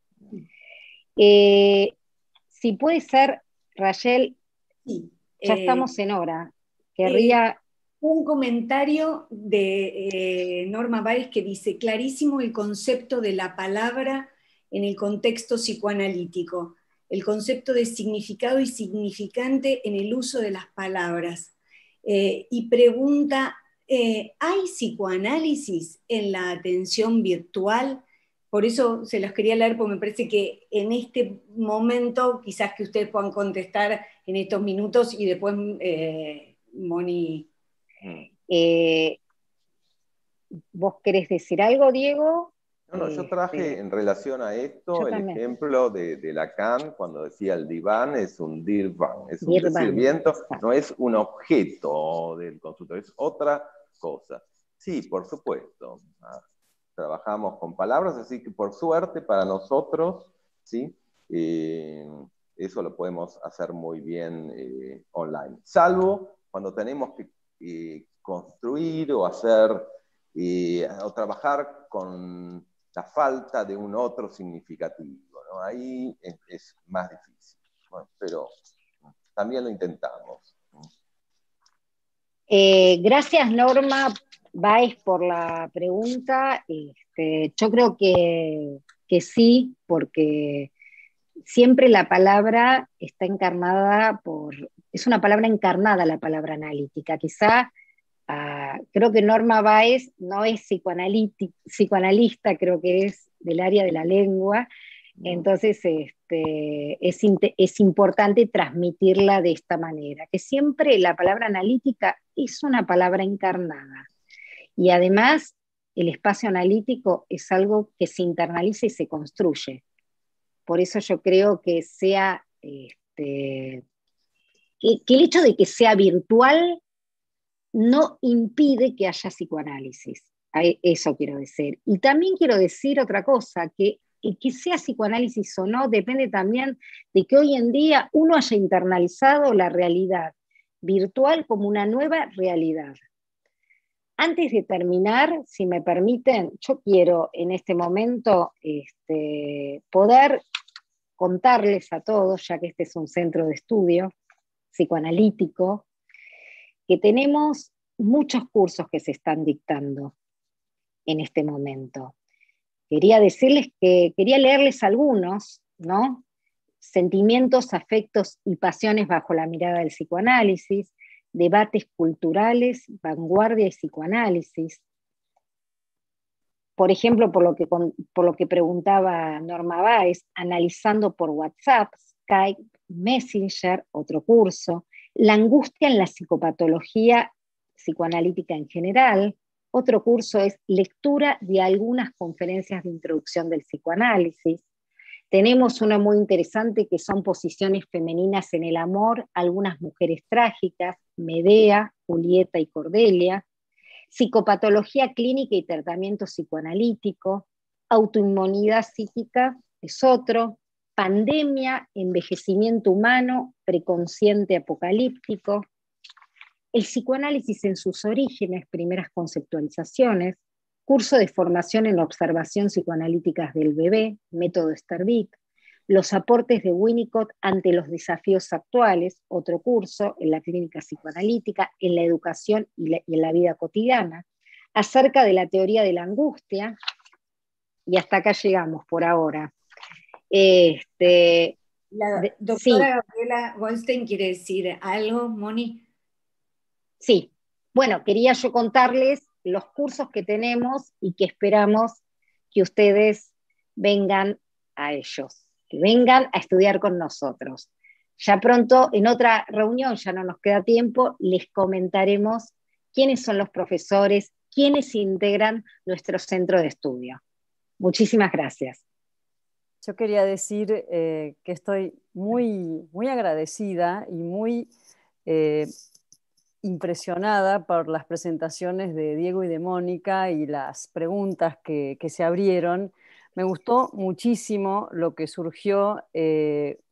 Si puede ser, Rayel, sí, ya estamos en hora. Querría... un comentario de Norma Báez que dice, clarísimo el concepto de la palabra en el contexto psicoanalítico, el concepto de significado y significante en el uso de las palabras. Y pregunta, ¿hay psicoanálisis en la atención virtual? Por eso se los quería leer, porque me parece que en este momento, quizás que ustedes puedan contestar en estos minutos y después Moni... ¿Vos querés decir algo, Diego? No, yo traje en relación a esto el ejemplo de Lacan cuando decía el diván es un dirvan, es un sirviento, no es un objeto del consultorio, es otra cosa. Sí, por supuesto. Trabajamos con palabras, así que por suerte para nosotros, ¿sí? Eso lo podemos hacer muy bien online. Salvo cuando tenemos que construir o hacer o trabajar con la falta de un otro significativo, ¿no? Ahí es más difícil, bueno, pero también lo intentamos. Gracias, Norma Báez, por la pregunta. Yo creo que sí, porque siempre la palabra está encarnada es una palabra encarnada la palabra analítica. Quizá, creo que Norma Báez no es psicoanalista, creo que es del área de la lengua, entonces es importante transmitirla de esta manera, que siempre la palabra analítica es una palabra encarnada. Y además, el espacio analítico es algo que se internaliza y se construye. Por eso yo creo que que el hecho de que sea virtual no impide que haya psicoanálisis. Eso quiero decir. Y también quiero decir otra cosa, que sea psicoanálisis o no, depende también de que hoy en día uno haya internalizado la realidad virtual como una nueva realidad. Antes de terminar, si me permiten, yo quiero en este momento poder contarles a todos, ya que este es un centro de estudio psicoanalítico, que tenemos muchos cursos que se están dictando en este momento. Quería leerles algunos, ¿no? Sentimientos, afectos y pasiones bajo la mirada del psicoanálisis, debates culturales, vanguardia y psicoanálisis. Por ejemplo, por lo que preguntaba Norma Báez, analizando por WhatsApp, Skype, Messenger, otro curso, la angustia en la psicopatología psicoanalítica en general. Otro curso es lectura de algunas conferencias de introducción del psicoanálisis. Tenemos una muy interesante que son posiciones femeninas en el amor, algunas mujeres trágicas, Medea, Julieta y Cordelia, psicopatología clínica y tratamiento psicoanalítico, autoinmunidad psíquica es otro, pandemia, envejecimiento humano, preconsciente apocalíptico, el psicoanálisis en sus orígenes, primeras conceptualizaciones, curso de formación en observación psicoanalíticas del bebé, método Stervic, los aportes de Winnicott ante los desafíos actuales, otro curso en la clínica psicoanalítica, en la educación y en la vida cotidiana, acerca de la teoría de la angustia, y hasta acá llegamos por ahora. La doctora Gabriela Goldstein quiere decir algo, Moni. Sí, bueno, quería yo contarles los cursos que tenemos y que esperamos que ustedes vengan a ellos, que vengan a estudiar con nosotros. Ya pronto, en otra reunión, ya no nos queda tiempo, les comentaremos quiénes son los profesores, quiénes integran nuestro centro de estudio. Muchísimas gracias. Yo quería decir que estoy muy, muy agradecida y muy impresionada por las presentaciones de Diego y de Mónica y las preguntas que se abrieron. Me gustó muchísimo lo que surgió,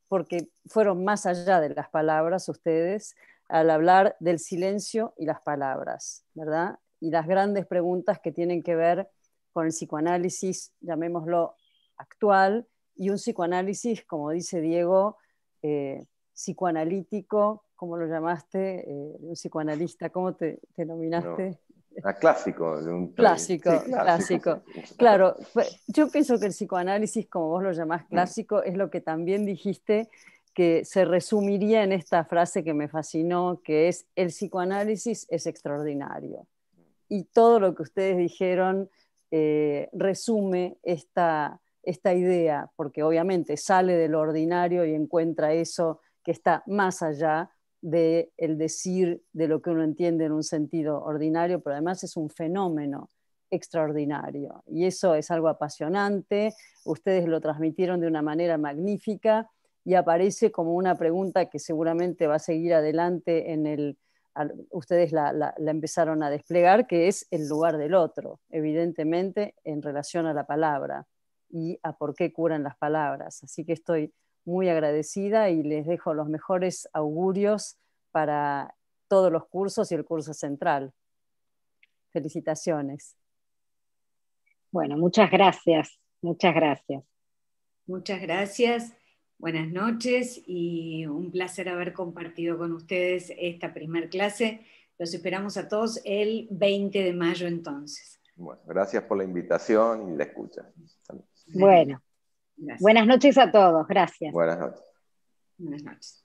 porque fueron más allá de las palabras ustedes, al hablar del silencio y las palabras, ¿verdad? Y las grandes preguntas que tienen que ver con el psicoanálisis, llamémoslo actual, y un psicoanálisis, como dice Diego, psicoanalítico. ¿Cómo lo llamaste? Un psicoanalista, ¿cómo te nominaste? No, clásico. Clásico, sí, clásico. Claro, yo pienso que el psicoanálisis, como vos lo llamás clásico, es lo que también dijiste, que se resumiría en esta frase que me fascinó, que es: el psicoanálisis es extraordinario. Y todo lo que ustedes dijeron resume esta idea, porque obviamente sale de lo ordinario y encuentra eso que está más allá del decir de lo que uno entiende en un sentido ordinario, pero además es un fenómeno extraordinario. Y eso es algo apasionante, ustedes lo transmitieron de una manera magnífica y aparece como una pregunta que seguramente va a seguir adelante ustedes la empezaron a desplegar, que es el lugar del otro, evidentemente en relación a la palabra y a por qué curan las palabras. Así que estoy muy agradecida y les dejo los mejores augurios para todos los cursos y el curso central. Felicitaciones. Bueno, muchas gracias, muchas gracias. Muchas gracias, buenas noches y un placer haber compartido con ustedes esta primer clase. Los esperamos a todos el 20 de mayo entonces. Bueno, gracias por la invitación y la escucha. Bueno. Gracias. Buenas noches a todos, gracias. Buenas noches. Buenas noches.